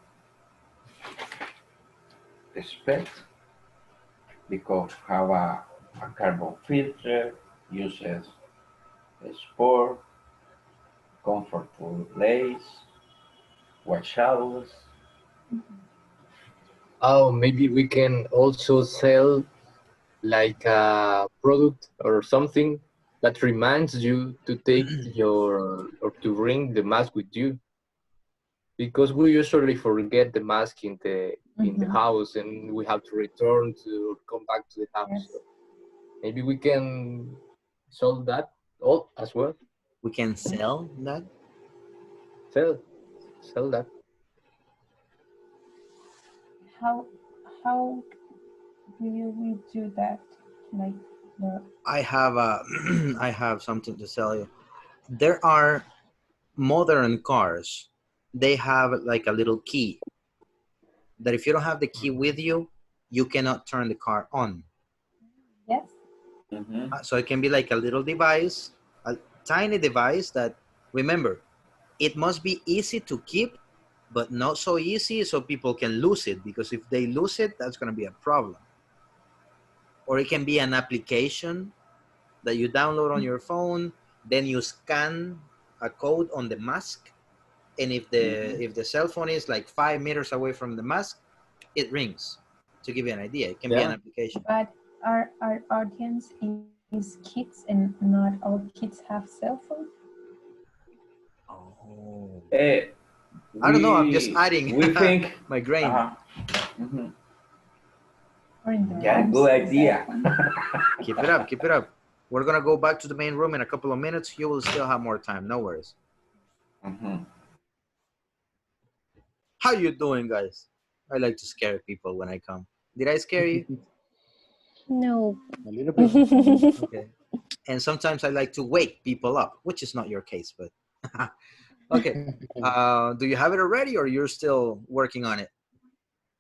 spec because have a carbon filter, uses a sport, comfortable lace, white shadows. Oh, maybe we can also sell like a product or something that reminds you to take your or to bring the mask with you, because we usually forget the mask in the house and we have to return to come back to the house. Yes. So maybe we can solve that all as well. We can sell that. Sell that. How will we do that? Like the I have I have something to tell you. There are modern cars. They have like a little key that if you don't have the key with you, you cannot turn the car on. yes. So it can be like a little device, a tiny device that, remember, it must be easy to keep, but not so easy so people can lose it, because if they lose it, that's going to be a problem. Or it can be an application that you download on your phone, then you scan a code on the mask, and if the cell phone is like 5 meters away from the mask, it rings. To give you an idea, it can be an application. But our audience is kids, and not all kids have cell phones. Oh. I don't know. I'm just adding. We think my brain. Yeah, good idea. Keep it up. Keep it up. We're gonna go back to the main room in a couple of minutes. You will still have more time. No worries. How you doing, guys? I like to scare people when I come. Did I scare you? No. A little bit. Okay. And sometimes I like to wake people up, which is not your case, but okay. Do you have it already, or you're still working on it?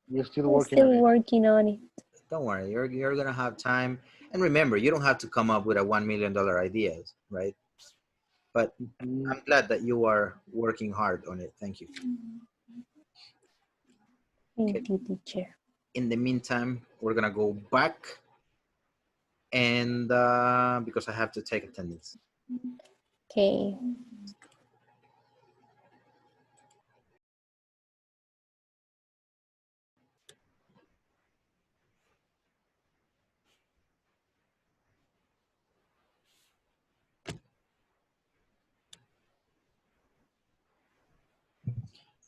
We're still I'm working still on it. working on it. Don't worry, you're gonna have time. And remember, you don't have to come up with a $1 million ideas, right? But I'm glad that you are working hard on it. Thank you. Thank you, teacher. In the meantime, we're gonna go back, and because I have to take attendance. Okay.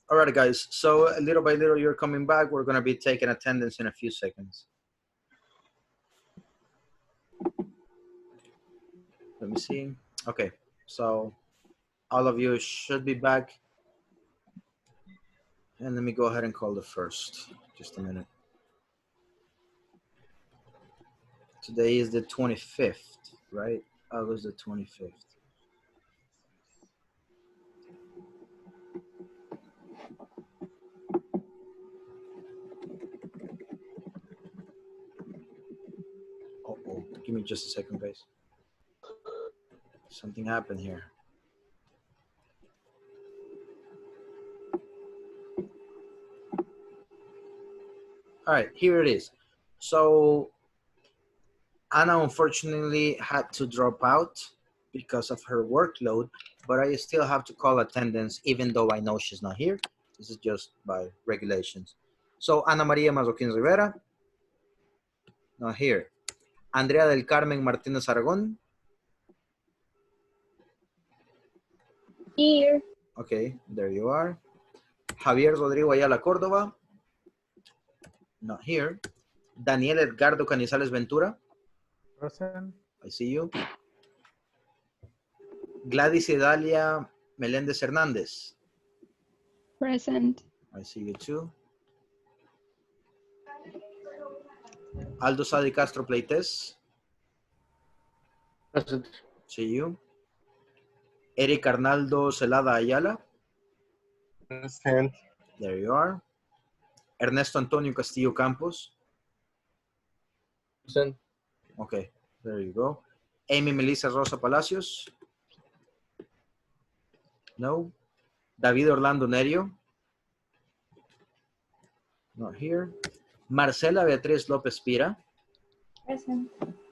All right, guys. So little by little, you're coming back. We're gonna be taking attendance in a few seconds. Let me see. Okay, so all of you should be back. And let me go ahead and call the first. Just a minute. Today is the 25th, right? August the 25th. Uh-oh. Give me just a second, guys. Something happened here. All right, here it is. So Anna unfortunately had to drop out because of her workload, but I still have to call attendance even though I know she's not here. This is just by regulations. So Ana María Mazoquín Rivera, not here. Andrea del Carmen Martínez Aragón. Here. Okay, there you are. Javier Rodrigo Ayala Córdoba. Not here. Daniel Edgardo Canizales Ventura. Present. I see you. Gladys Idalia Meléndez Hernández. Present. I see you too. Aldo Sadi Castro Pleites. Present. See you. Eric Arnaldo Celada Ayala. Present. There you are. Ernesto Antonio Castillo Campos. Present. Okay, there you go. Amy Melissa Rosa Palacios. No. David Orlando Nerio. Not here. Marcela Beatriz López Pira. Present.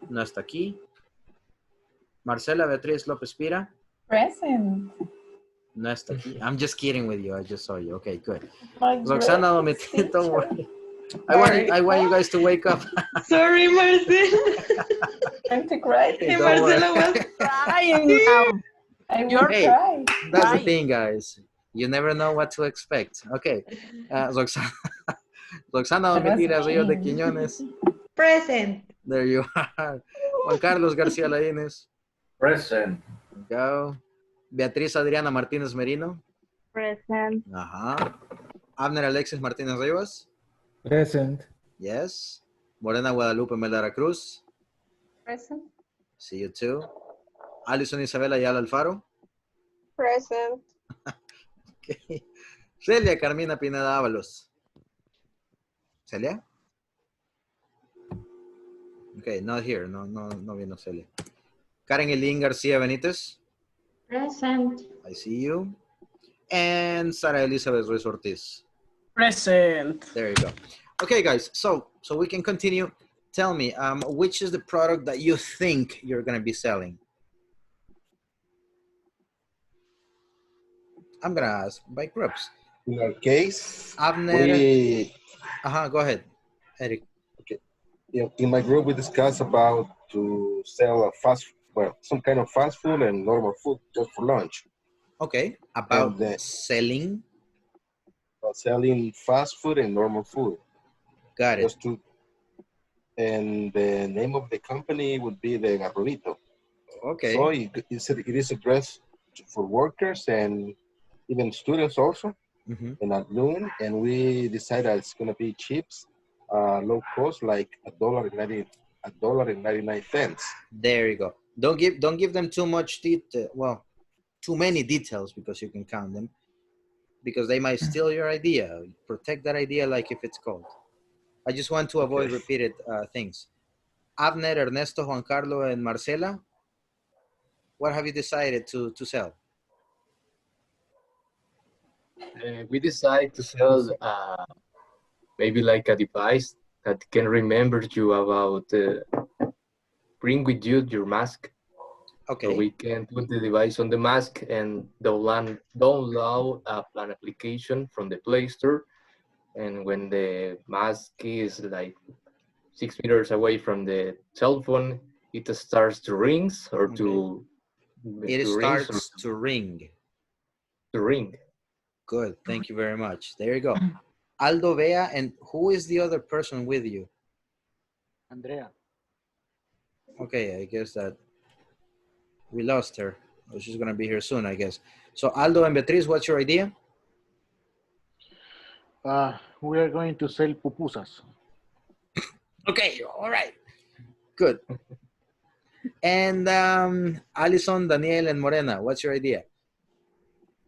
No está aquí. Marcela Beatriz López Pira. Present. No está aquí. I'm just kidding with you. I just saw you. Okay, good. My Roxana goodness, Domitila, don't teacher. worry. I want you guys to wake up. Sorry, Marcel. I'm to cry. Don't Marcela worry. was Crying now. I will You're Hey, cry. that's the right. thing, guys. You never know what to expect. Okay. Roxana Domitila Ríos de Quiñones. Present. There you are. Juan Carlos García Laínez. Present. Go. Beatriz Adriana Martínez Merino. Present. Ajá. Abner Alexis Martínez Rivas. Present. Yes. Morena Guadalupe Melara Cruz. Present. See you too. Alison Isabela Ayala Alfaro. Present. Okay. Celia Carmina Pineda Ábalos. Celia? Okay, not here. No vino Celia. Karen Elín García Benítez. Present. I see you. And Sara Elizabeth Ruiz Ortiz. Present. There you go. Okay, guys. So we can continue. Tell me, which is the product that you think you're going to be selling? I'm going to ask by groups. In our case, Abner. Go ahead, Eric. Okay. In my group, we discussed about to sell some kind of fast food and normal food just for lunch. Okay. About selling? About selling fast food and normal food. Got it. And the name of the company would be the Garrolito. Okay. So it is addressed for workers and even students also. And at noon, and we decided it's going to be chips, low cost, like $1.99. There you go. Don't give them too much detail. Well, too many details because you can count them, because they might steal your idea. Protect that idea like if it's cold. I just want to avoid repeated things. Abner, Ernesto, Juan Carlo, and Marcela, what have you decided to sell? We decided to sell maybe like a device that can remember you about bring with you your mask. Okay. So we can put the device on the mask and download an application from the Play Store. And when the mask is like 6 meters away from the cell phone, it starts to ring or to starts to ring. To ring. Good. Thank you very much. There you go. Aldo Vea, and who is the other person with you? Andrea. Okay, I guess that we lost her. She's going to be here soon, I guess. So Aldo and Beatriz, what's your idea? We are going to sell pupusas. Okay, all right. Good. And Alison, Daniel, and Morena, what's your idea?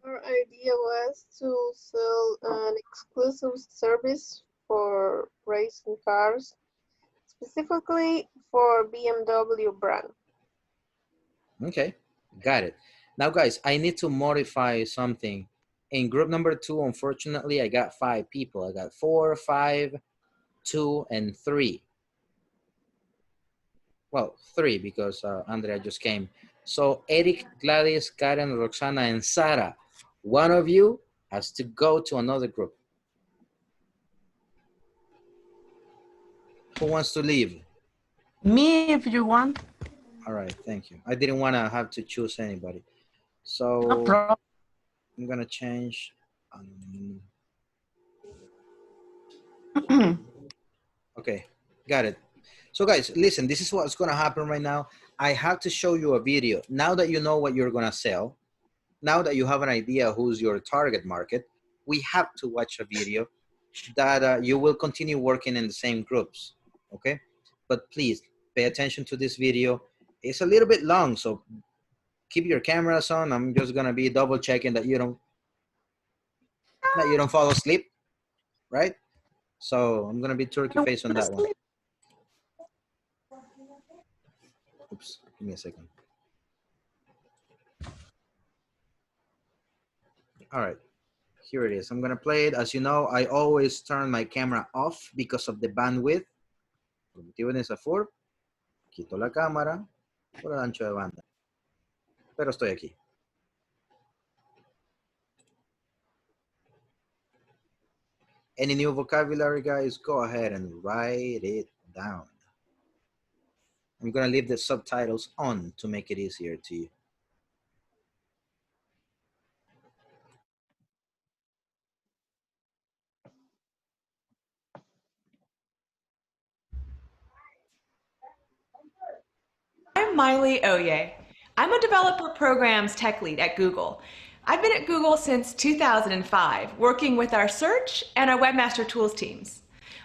Our idea was to sell an exclusive service for racing cars, specifically for BMW brand. Okay, got it. Now, guys, I need to modify something. In group number 2, unfortunately, I got 5 people. I got 4, 5, 2, and 3. Well, 3 because Andrea just came. So Eric, Gladys, Karen, Roxana, and Sara. One of you has to go to another group. Who wants to leave? Me, if you want. All right, thank you. I didn't want to have to choose anybody. So no problem. I'm going to change. Okay, got it. So guys, listen, this is what's going to happen right now. I have to show you a video. Now that you know what you're going to sell, now that you have an idea who's your target market, we have to watch a video that you will continue working in the same groups, okay? But please pay attention to this video. It's a little bit long, so keep your cameras on. I'm just gonna be double checking that you don't fall asleep, right? So I'm gonna be turkey face on that one. Oops, give me a second. All right, here it is. I'm gonna play it. As you know, I always turn my camera off because of the bandwidth. Por motivos de desafor, quito la cámara por el ancho de banda. Pero estoy aquí. Any new vocabulary, guys, go ahead and write it down. I'm gonna leave the subtitles on to make it easier to you. I'm Miley Oye. I'm a developer programs tech lead at Google. I've been at Google since 2005, working with our search and our webmaster tools teams.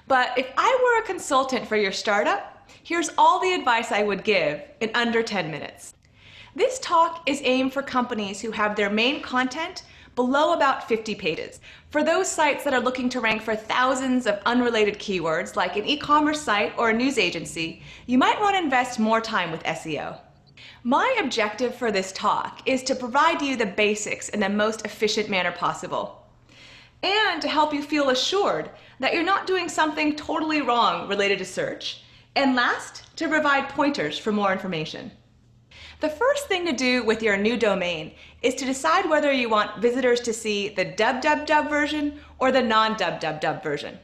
But if I were a consultant for your startup, here's all the advice I would give in under 10 minutes. This talk is aimed for companies who have their main content below about 50 pages. For those sites that are looking to rank for thousands of unrelated keywords, like an e-commerce site or a news agency, you might want to invest more time with SEO. My objective for this talk is to provide you the basics in the most efficient manner possible, and to help you feel assured that you're not doing something totally wrong related to search, and last, to provide pointers for more information. The first thing to do with your new domain is to decide whether you want visitors to see the www version or the non-www version,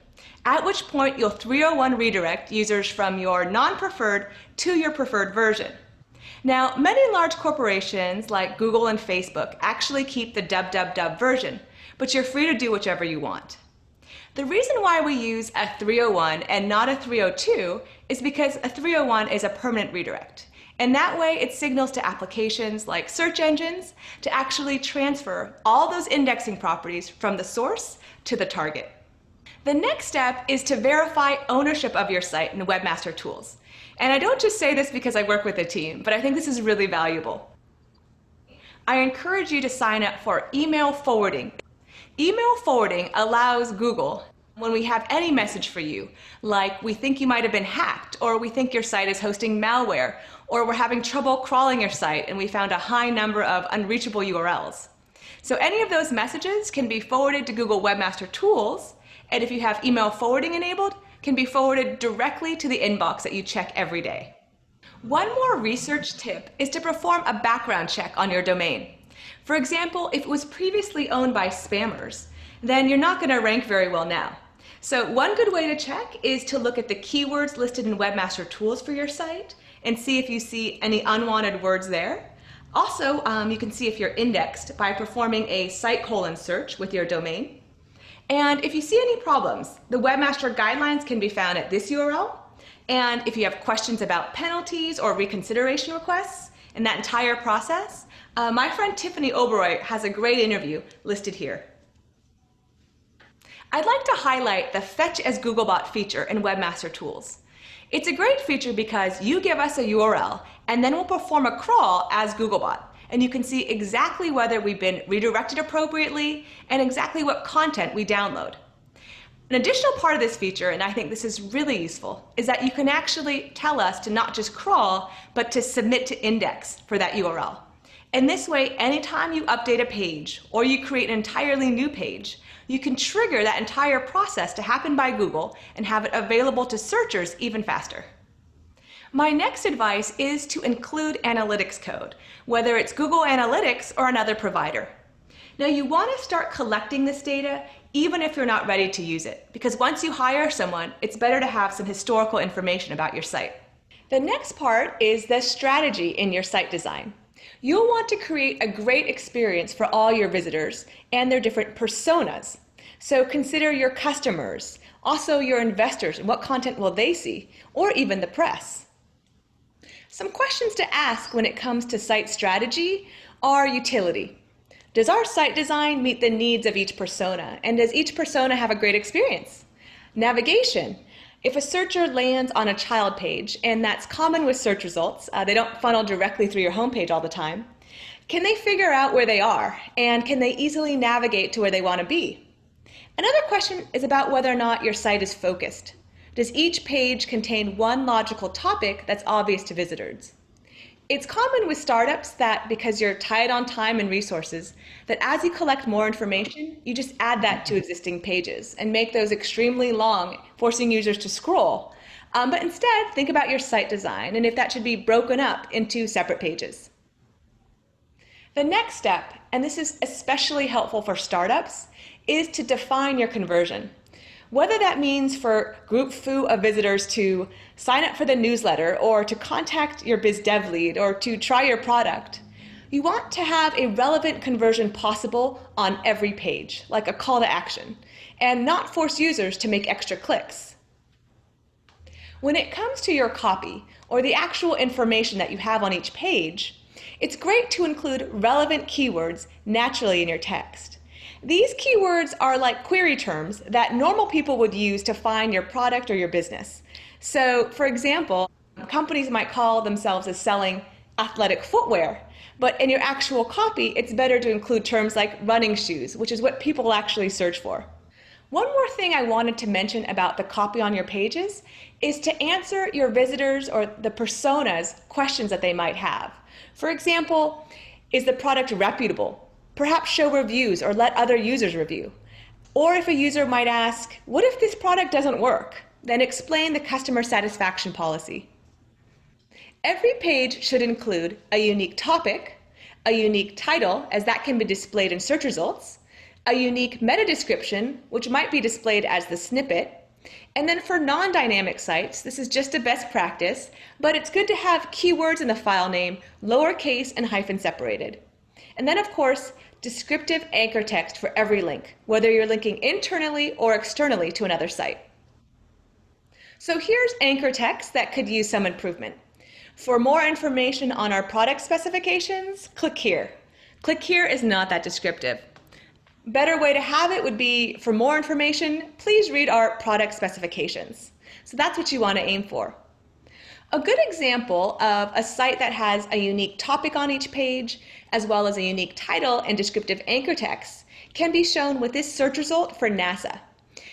at which point you'll 301 redirect users from your non-preferred to your preferred version. Now, many large corporations like Google and Facebook actually keep the www version, but you're free to do whichever you want. The reason why we use a 301 and not a 302 is because a 301 is a permanent redirect. And that way it signals to applications like search engines to actually transfer all those indexing properties from the source to the target. The next step is to verify ownership of your site in Webmaster Tools. And I don't just say this because I work with a team, but I think this is really valuable. I encourage you to sign up for email forwarding. Email forwarding allows Google, when we have any message for you, like we think you might have been hacked, or we think your site is hosting malware, or we're having trouble crawling your site and we found a high number of unreachable URLs. So any of those messages can be forwarded to Google Webmaster Tools, and if you have email forwarding enabled, can be forwarded directly to the inbox that you check every day. One more research tip is to perform a background check on your domain. For example, if it was previously owned by spammers, then you're not going to rank very well now. So one good way to check is to look at the keywords listed in Webmaster Tools for your site and see if you see any unwanted words there. Also, you can see if you're indexed by performing a site colon search with your domain. And if you see any problems, the Webmaster Guidelines can be found at this URL. And if you have questions about penalties or reconsideration requests in that entire process, my friend Tiffany Oberoi has a great interview listed here. I'd like to highlight the Fetch as Googlebot feature in Webmaster Tools. It's a great feature because you give us a URL and then we'll perform a crawl as Googlebot, and you can see exactly whether we've been redirected appropriately and exactly what content we download. An additional part of this feature, and I think this is really useful, is that you can actually tell us to not just crawl, but to submit to index for that URL. And this way, anytime you update a page or you create an entirely new page, you can trigger that entire process to happen by Google and have it available to searchers even faster. My next advice is to include analytics code, whether it's Google Analytics or another provider. Now, you want to start collecting this data even if you're not ready to use it, because once you hire someone, it's better to have some historical information about your site. The next part is the strategy in your site design. You'll want to create a great experience for all your visitors and their different personas. So consider your customers, also your investors, and what content will they see, or even the press. Some questions to ask when it comes to site strategy are utility. Does our site design meet the needs of each persona, and does each persona have a great experience? Navigation. If a searcher lands on a child page, and that's common with search results, they don't funnel directly through your homepage all the time, can they figure out where they are, and can they easily navigate to where they want to be? Another question is about whether or not your site is focused. Does each page contain one logical topic that's obvious to visitors? It's common with startups that because you're tight on time and resources, that as you collect more information, you just add that to existing pages and make those extremely long, forcing users to scroll. But instead, think about your site design and if that should be broken up into separate pages. The next step, and this is especially helpful for startups, is to define your conversion. Whether that means for group foo of visitors to sign up for the newsletter or to contact your biz dev lead or to try your product, you want to have a relevant conversion possible on every page, like a call to action, and not force users to make extra clicks. When it comes to your copy or the actual information that you have on each page, it's great to include relevant keywords naturally in your text. These keywords are like query terms that normal people would use to find your product or your business. So, for example, companies might call themselves as selling athletic footwear, but in your actual copy, it's better to include terms like running shoes, which is what people actually search for. One more thing I wanted to mention about the copy on your pages is to answer your visitors or the personas questions that they might have. For example, is the product reputable? Perhaps show reviews or let other users review. Or if a user might ask, what if this product doesn't work? Then explain the customer satisfaction policy. Every page should include a unique topic, a unique title, as that can be displayed in search results, a unique meta description, which might be displayed as the snippet, and then for non-dynamic sites, this is just a best practice, but it's good to have keywords in the file name, lowercase and hyphen separated. And then of course, descriptive anchor text for every link, whether you're linking internally or externally to another site. So here's anchor text that could use some improvement. For more information on our product specifications, click here. Click here is not that descriptive. Better way to have it would be, for more information, please read our product specifications. So that's what you want to aim for. A good example of a site that has a unique topic on each page, as well as a unique title and descriptive anchor text, can be shown with this search result for NASA.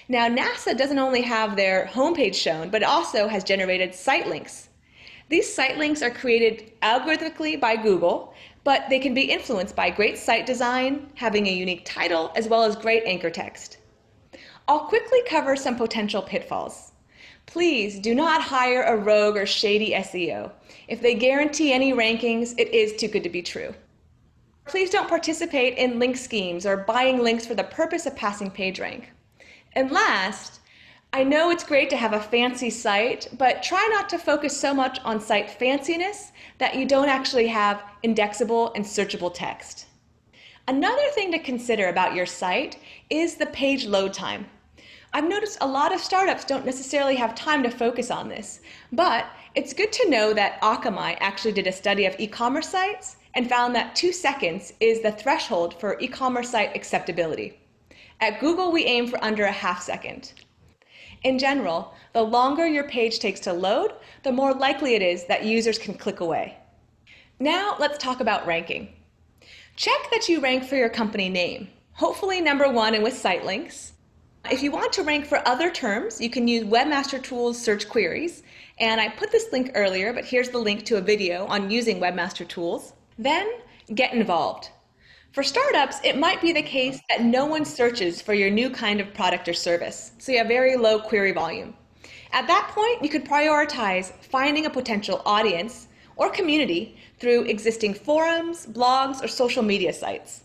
Now, NASA doesn't only have their homepage shown, but also has generated site links. These site links are created algorithmically by Google, but they can be influenced by great site design, having a unique title, as well as great anchor text. I'll quickly cover some potential pitfalls. Please do not hire a rogue or shady SEO. If they guarantee any rankings, it is too good to be true. Please don't participate in link schemes or buying links for the purpose of passing PageRank. And last, I know it's great to have a fancy site, but try not to focus so much on site fanciness that you don't actually have indexable and searchable text. Another thing to consider about your site is the page load time. I've noticed a lot of startups don't necessarily have time to focus on this, but it's good to know that Akamai actually did a study of e-commerce sites and found that 2 seconds is the threshold for e-commerce site acceptability. At Google, we aim for under a half second. In general, the longer your page takes to load, the more likely it is that users can click away. Now let's talk about ranking. Check that you rank for your company name, hopefully #1 and with site links. If you want to rank for other terms, you can use Webmaster Tools search queries, and I put this link earlier, but here's the link to a video on using Webmaster Tools. Then, get involved. For startups, it might be the case that no one searches for your new kind of product or service, so you have very low query volume. At that point, you could prioritize finding a potential audience or community through existing forums, blogs, or social media sites.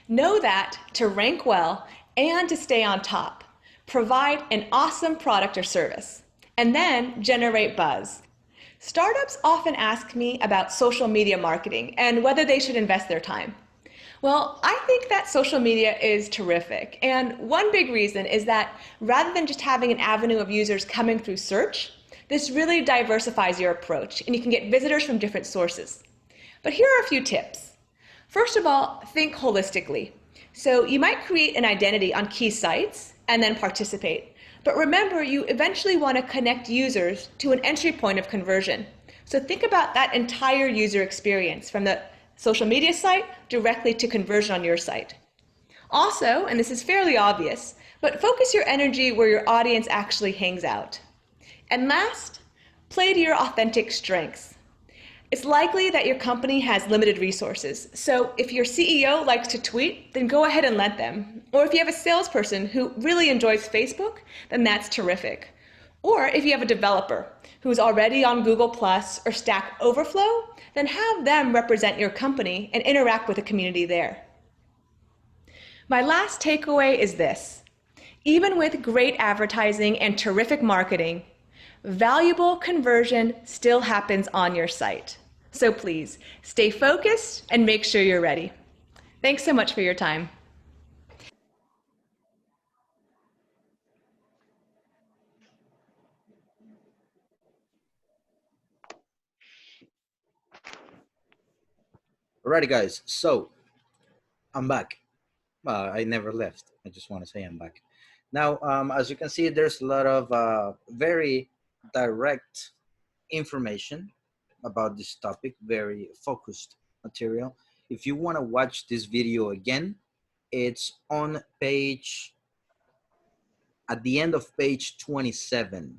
Know that to rank well and to stay on top, provide an awesome product or service, and then generate buzz. Startups often ask me about social media marketing and whether they should invest their time. Well, I think that social media is terrific, and one big reason is that rather than just having an avenue of users coming through search, this really diversifies your approach, and you can get visitors from different sources. But here are a few tips. First of all, think holistically. So you might create an identity on key sites and then participate. But remember, you eventually want to connect users to an entry point of conversion. So think about that entire user experience from the social media site directly to conversion on your site. Also, and this is fairly obvious, but focus your energy where your audience actually hangs out. And last, play to your authentic strengths. It's likely that your company has limited resources, so if your CEO likes to tweet, then go ahead and let them. Or if you have a salesperson who really enjoys Facebook, then that's terrific. Or if you have a developer who's already on Google Plus or Stack Overflow, then have them represent your company and interact with the community there. My last takeaway is this. Even with great advertising and terrific marketing, valuable conversion still happens on your site. So please, stay focused and make sure you're ready. Thanks so much for your time. Alrighty, guys. So I'm back. Well, I never left. I just want to say I'm back. Now, as you can see, there's a lot of very direct information about this topic, very focused material. If you want to watch this video again, it's on page, at the end of page 27.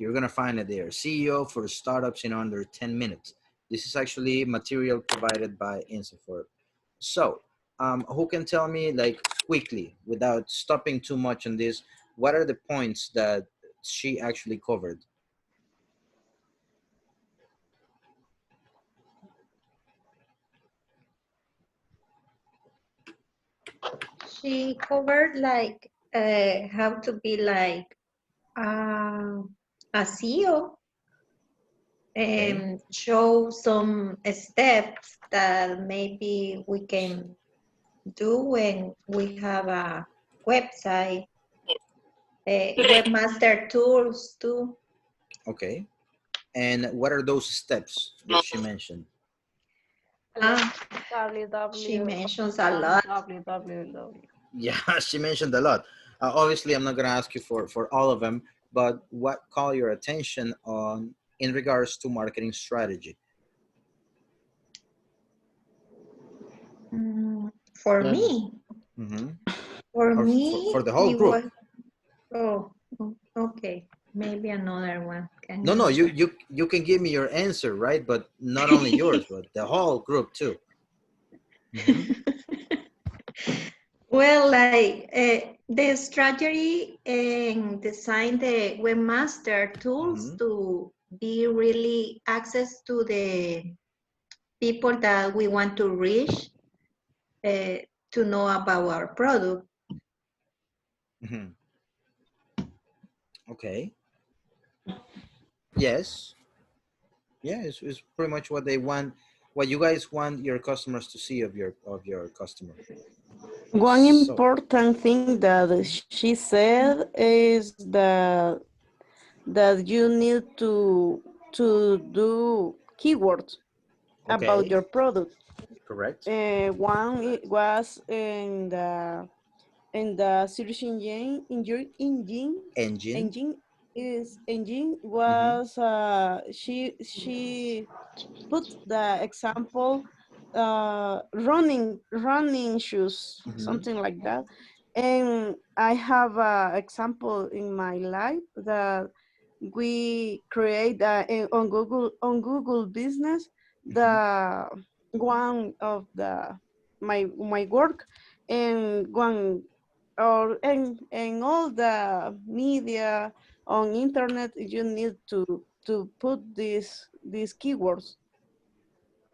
You're going to find it there. CEO for startups in under 10 minutes. This is actually material provided by Insafor. So, who can tell me, like, quickly, without stopping too much on this, what are the points that she actually covered? She covered like how to be like a CEO and show some steps that maybe we can do when we have a website, webmaster tools too. Okay. And what are those steps that she mentioned? She mentions a lot. www. Yeah, she mentioned a lot. Obviously, I'm not going to ask you for all of them, but what caught your attention on in regards to marketing strategy? For me, Mm-hmm. for Or me, for the whole it group? was, oh, okay. Maybe another one. Can No, you? you can give me your answer, right? But not only yours, but the whole group too. Mm-hmm. Well, like the strategy and design the webmaster tools to be really access to the people that we want to reach to know about our product. Mm-hmm. Okay. Yes. Yeah, it's pretty much what they want, what you guys want your customers to see of your customer. One So, important thing that she said is that you need to do keywords about okay, your product. correct. One was in the search Engine. engine Mm-hmm. was she put the example running shoes, Mm-hmm. something like that. And I have a example in my life that we create on Google Business, the one of the my work, and one or and all the media on internet. You need to put these keywords.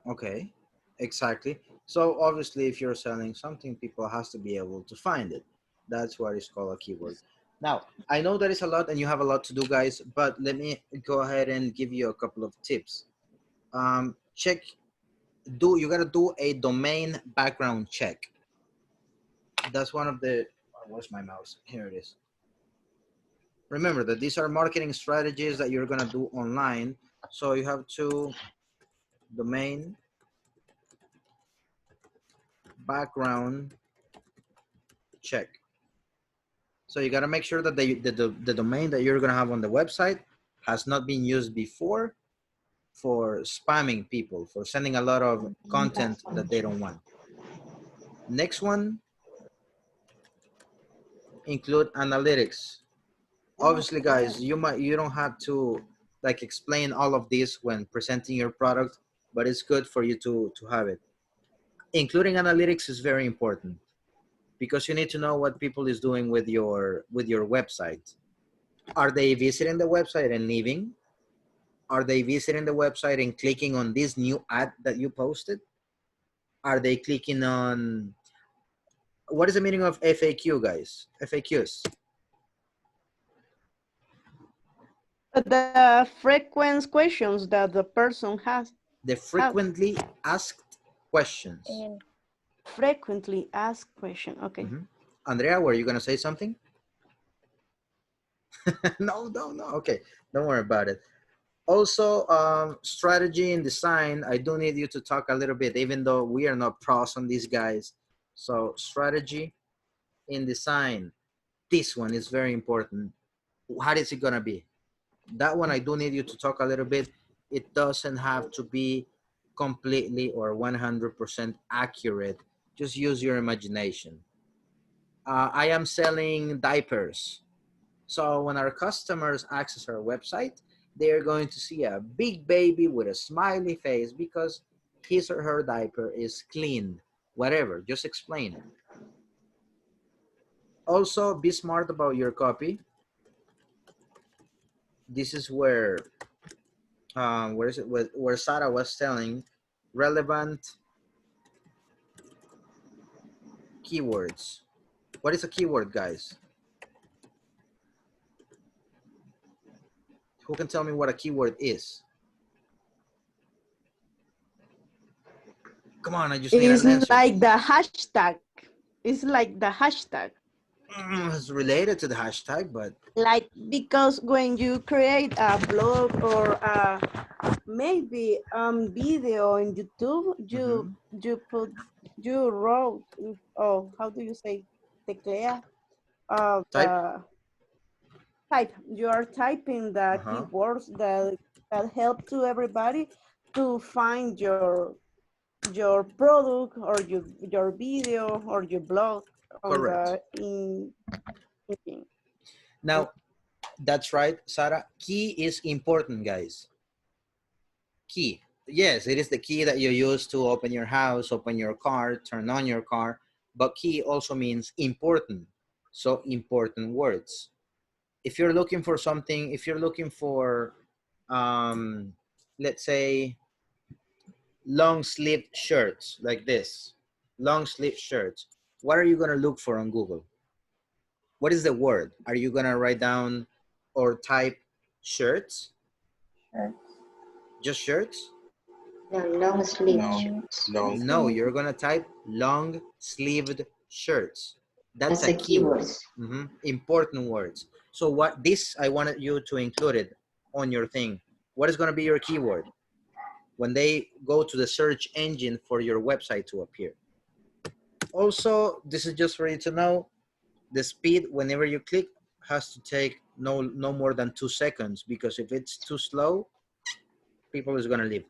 Okay, exactly. So obviously, if you're selling something, people has to be able to find it. That's what is called a keyword. Now, I know that is a lot and you have a lot to do, guys, but let me go ahead and give you a couple of tips. Check, you gotta do a domain background check. That's one of the, where's my mouse? Here it is. Remember that these are marketing strategies that you're gonna do online. So you have to domain background check. So you got to make sure that the domain that you're going to have on the website has not been used before for spamming people, for sending a lot of content that they don't want. Next one, include analytics. Obviously, guys, you don't have to like explain all of this when presenting your product, but it's good for you to have it. Including analytics is very important because you need to know what people is doing with your website. Are they visiting the website and leaving? Are they visiting the website and clicking on this new ad that you posted? Are they clicking on, what is the meaning of FAQ, guys? FAQs. The frequent questions that the person has. The frequently asked questions. And frequently asked question. Okay. Andrea, were you going to say something? No. Okay, don't worry about it. Also, strategy and design, I do need you to talk a little bit, even though we are not pros on these guys. So strategy in design, this one is very important. How is it gonna be? That one I do need you to talk a little bit. It doesn't have to be completely or 100% accurate. Just use your imagination. I am selling diapers. So when our customers access our website, they are going to see a big baby with a smiley face because his or her diaper is clean. Whatever, just explain it. Also, be smart about your copy. This is where is it? Where Sarah was telling relevant keywords. What is a keyword, guys? Who can tell me what a keyword is? Come on, I just need It's an answer. like the hashtag. It's like the hashtag. It's related to the hashtag, but Like, because when you create a blog or maybe video on YouTube, you wrote, oh, how do you say, teclea? Type. Type. You are typing the keywords that help to everybody to find your product or your video or your blog on Correct. in. Now, that's right, Sarah. Key is important, guys. Key. Yes, it is the key that you use to open your house, open your car, turn on your car. But key also means important. So important words. If you're looking for something, if you're looking for, let's say, long sleeve shirts like this, long sleeve shirts, what are you going to look for on Google? What is the word? Are you going to write down or type shirts? Shirts. Just shirts? No, long sleeve shirts. No, you're going to type long sleeved shirts. That's a keyword. Important words. So what this, I wanted you to include it on your thing. What is going to be your keyword when they go to the search engine for your website to appear? Also, this is just for you to know, the speed whenever you click has to take no more than 2 seconds, because if it's too slow, people is going to leave.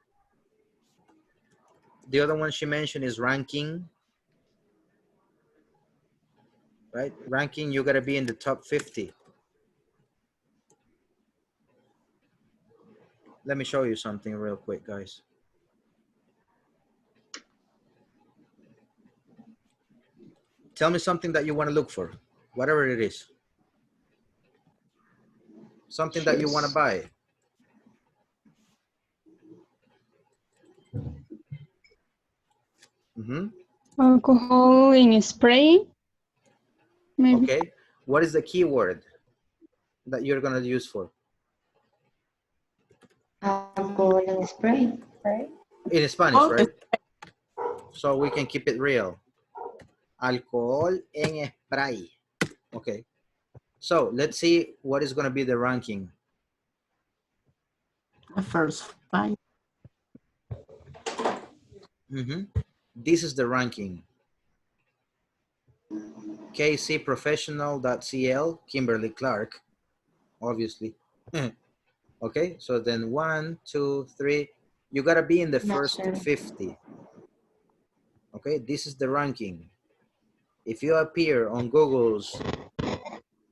The other one she mentioned is ranking. Right? Ranking, you got to be in the top 50. Let me show you something real quick, guys. Tell me something that you want to look for, whatever it is. Something that you want to buy. Alcohol in spray. Maybe. Okay. What is the keyword that you're going to use for? Alcohol in spray. In Spanish, right? So we can keep it real. Alcohol en spray. Okay. So let's see what is going to be the ranking. The first 5. This is the ranking. kcprofessional.cl, Kimberly Clark, obviously. Okay, so then 1, 2, 3. You got to be in the first 50. Okay, this is the ranking. If you appear on Google's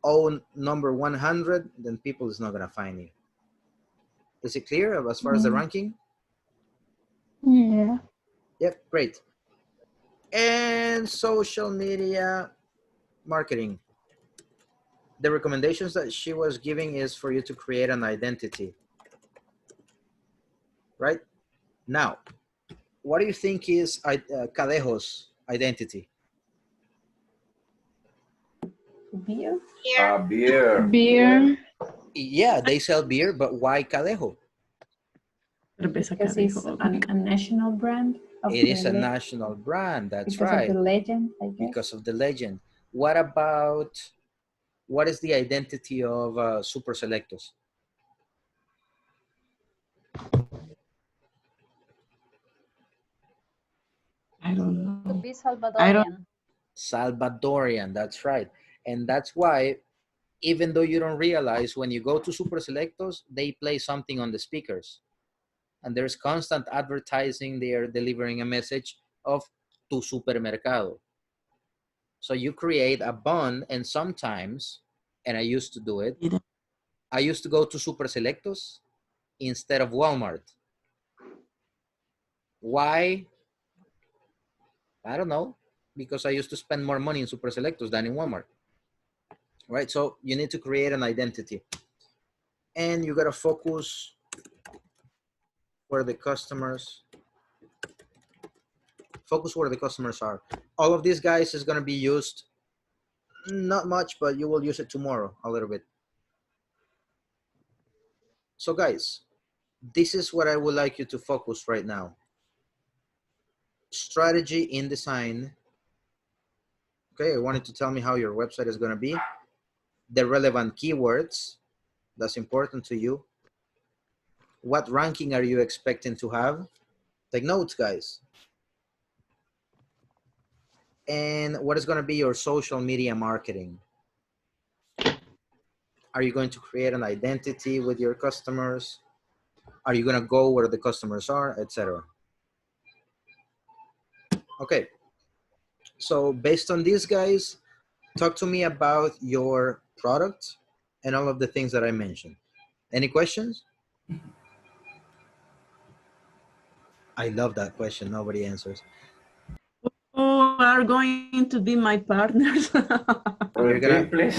own number 100, then people is not going to find you. Is it clear as far as the ranking? Yeah. Yep, great. And social media marketing. The recommendations that she was giving is for you to create an identity. Right? Now, what do you think is Cadejo's identity? Beer. Beer. Beer. Yeah, they sell beer, but why Cadejo? Because it's a national brand. It is a national brand, that's right. Because of the legend, I guess. Because of the legend. What about, what is the identity of Super Selectos? I don't know. Could be I don't. Salvadorian. Salvadorian, that's right. And that's why, even though you don't realize, when you go to Super Selectos, they play something on the speakers. And there's constant advertising. They are delivering a message of tu supermercado. So you create a bond, and sometimes, and I used to do it, I used to go to Super Selectos instead of Walmart. Why? I don't know. Because I used to spend more money in Super Selectos than in Walmart. Right? So you need to create an identity. And you got to focus where the customers are. All of these guys is going to be used, not much, but you will use it tomorrow a little bit. So guys, this is what I would like you to focus right now. Strategy in design. Okay, I wanted to tell me how your website is going to be. The relevant keywords, that's important to you. What ranking are you expecting to have? Take notes, guys. And what is going to be your social media marketing? Are you going to create an identity with your customers? Are you going to go where the customers are, etc.? Okay. So based on these, guys, talk to me about your product and all of the things that I mentioned. Any questions? I love that question. Nobody answers. Who are going to be my partners? You're gonna,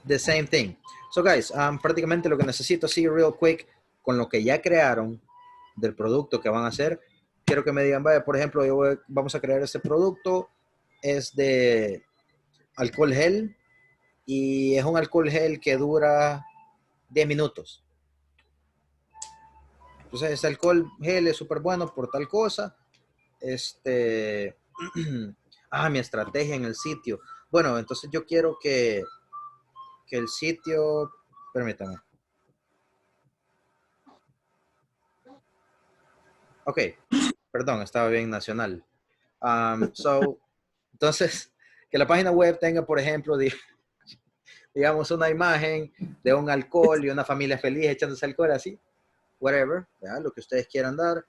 the same thing. So guys, prácticamente lo que necesito así real quick con lo que ya crearon del producto que van a hacer, quiero que me digan, vaya, por ejemplo, vamos a crear este producto, es de alcohol gel y es un alcohol gel que dura 10 minutos. Entonces, este alcohol gel es súper bueno por tal cosa. Mi estrategia en el sitio. Bueno, entonces yo quiero que el sitio, permítame. Ok, perdón, estaba bien nacional. Entonces, que la página web tenga, por ejemplo, digamos, una imagen de un alcohol y una familia feliz echándose alcohol así, whatever, ¿ya? Lo que ustedes quieran dar.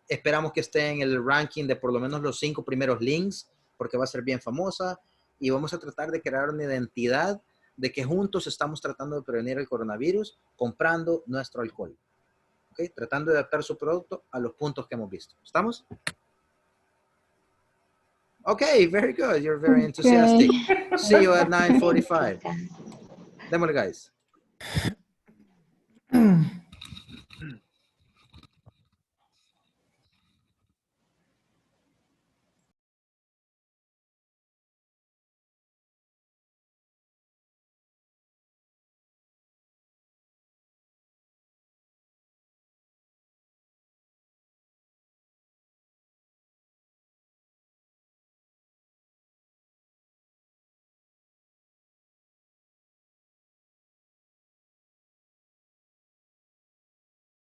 Esperamos que esté en el ranking de por lo menos los 5 primeros links, porque va a ser bien famosa, y vamos a tratar de crear una identidad de que juntos estamos tratando de prevenir el coronavirus comprando nuestro alcohol. ¿Okay? Tratando de adaptar su producto a los puntos que hemos visto. ¿Estamos? Okay, very good. You're very enthusiastic. See you at 9:45. Démosle, guys.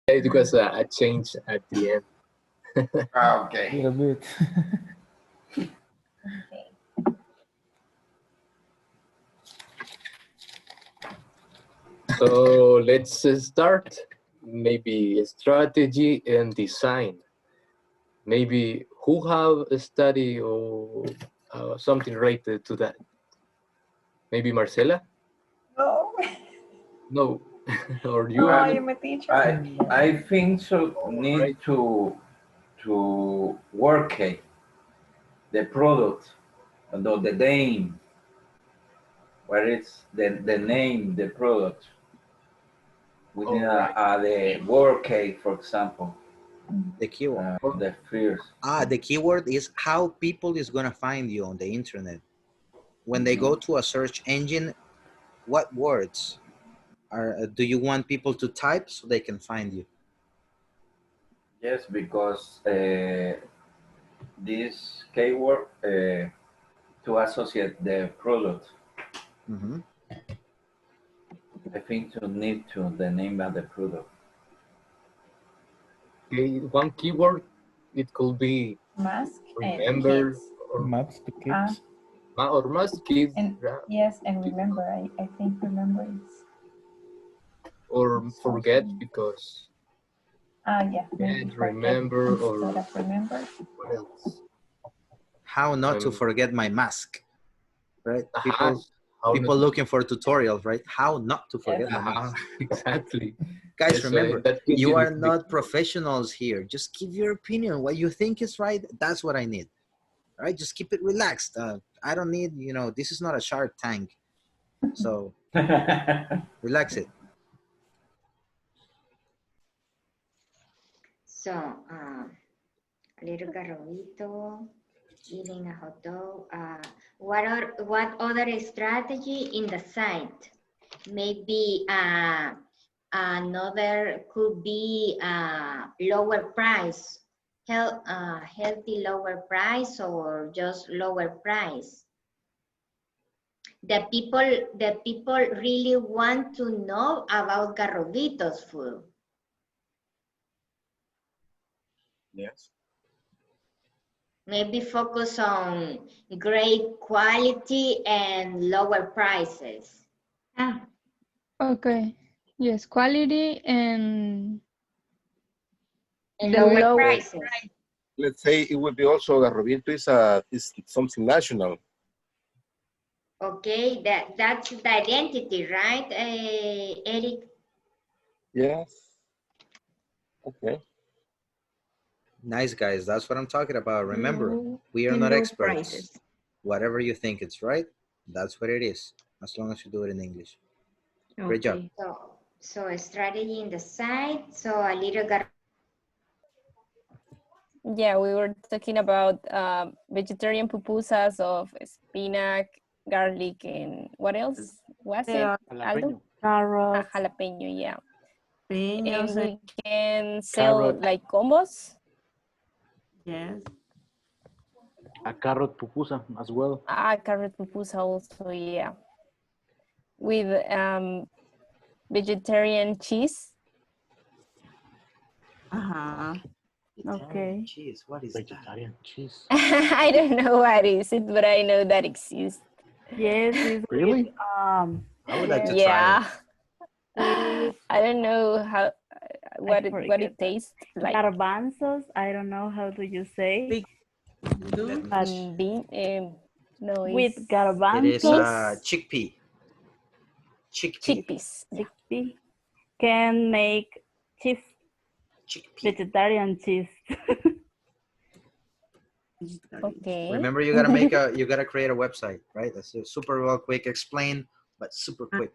It was a change at the end. Okay. A little bit. So let's start. Maybe strategy and design. Maybe who have a study or something related to that? Maybe Marcela? No. No. Or you? No, I am a teacher. I think so. Need to work it, the product, the name. Where is the name, the product? We need the word cake, for example. The keyword. The first. The keyword is how people is going to find you on the internet. When they go to a search engine, what words do you want people to type so they can find you? Yes, because this keyword to associate the product. Mm-hmm. I think to need to the name of the product. Okay, one keyword, it could be Mask and remember, kids. or Maps to kids. or must kids, And yes, and remember, I think remember is or forget something. because Yeah, maybe can't forget remember, instead or of remember. what else? How not to forget my mask, right? How People not- looking for tutorials, right? How not to forget my mask. Exactly. Guys, Yes, remember, that gives you are the not professionals here. Just give your opinion. What you think is right, that's what I need. All right, just keep it relaxed. I don't need, this is not a Shark Tank. So relax it. So, a little garrobito, eating a hot dog. What other strategy in the site? Maybe another could be lower price, healthy lower price, or just lower price. The people really want to know about Garrobito's food. Yes. Maybe focus on great quality and lower prices. Okay. Yes, quality and the Lower prices. Let's say it would be also Garrobito is something national. Okay, that's the identity, right, Eric? Yes. Okay. Nice, guys. That's what I'm talking about. Remember, Low we are and not low experts. prices. Whatever you think it's right, that's what it is, as long as you do it in English. Great job. So a strategy in the site, so a little Yeah, we were talking about vegetarian pupusas of spinach, garlic, and what else was it? Aldo? Carrots. Jalapeno, yeah. Peños And we can sell Carrot. like combos. Yes. A carrot pupusa as well. Carrot pupusa also, yeah. With vegetarian cheese. Okay. Cheese, what is vegetarian cheese? I don't know what is it, but I know that exists. Yes, it's Really? with I would like to Yeah. try with I don't know how what forget it tastes like. garbanzos. I don't know how do you say. But No, with it's it. It is garbanzos, chickpea. chickpeas. Yeah. chickpea can make cheese, vegetarian cheese. Okay. Remember, you gotta create a website, right? That's super well quick, explain, but super quick.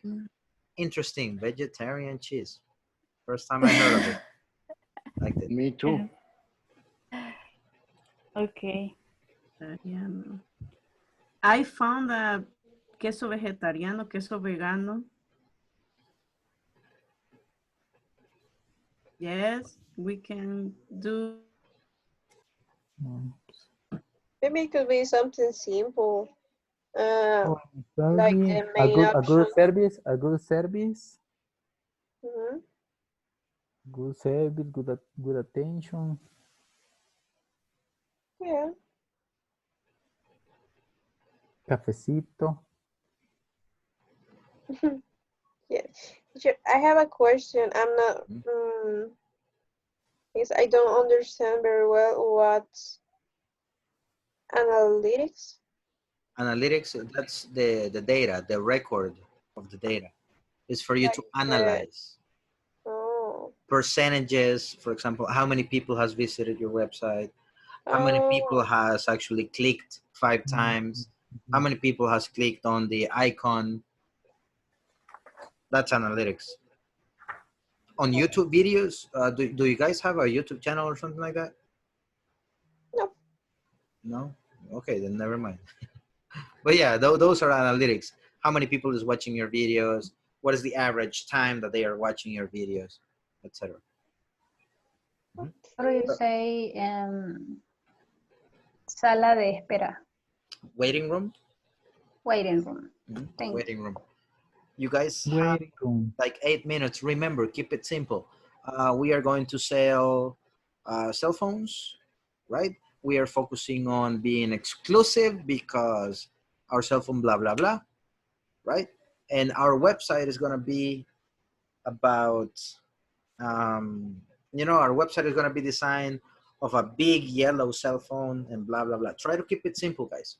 Interesting, vegetarian cheese. First time I heard of it. Liked it. Me too. Okay. I found a queso vegetariano, queso vegano. Yes, we can do. Maybe it could be something simple. Like Serving, the main a good option. service, a good service, Mhm. good service, good attention. Yeah. Cafecito. Yeah. I have a question. I'm not. Because I don't understand very well what's analytics. Analytics, that's the data, the record of the data. Is for you to analyze. Percentages, for example, how many people has visited your website, how many people has actually clicked 5 times, how many people has clicked on the icon. That's analytics. On YouTube videos, do you guys have a YouTube channel or something like that? No. No? Okay, then never mind. But yeah, those are analytics. How many people is watching your videos? What is the average time that they are watching your videos, etc. How do you say sala de espera? Waiting room? Waiting room. Thank Waiting room. You guys have like 8 minutes. Remember, keep it simple. We are going to sell cell phones, right? we are focusing on being exclusive because our cell phone, blah, blah, blah, right? And our website is going to be about, you know, our website is going to be designed of a big yellow cell phone and blah, blah, blah. Try to keep it simple, guys.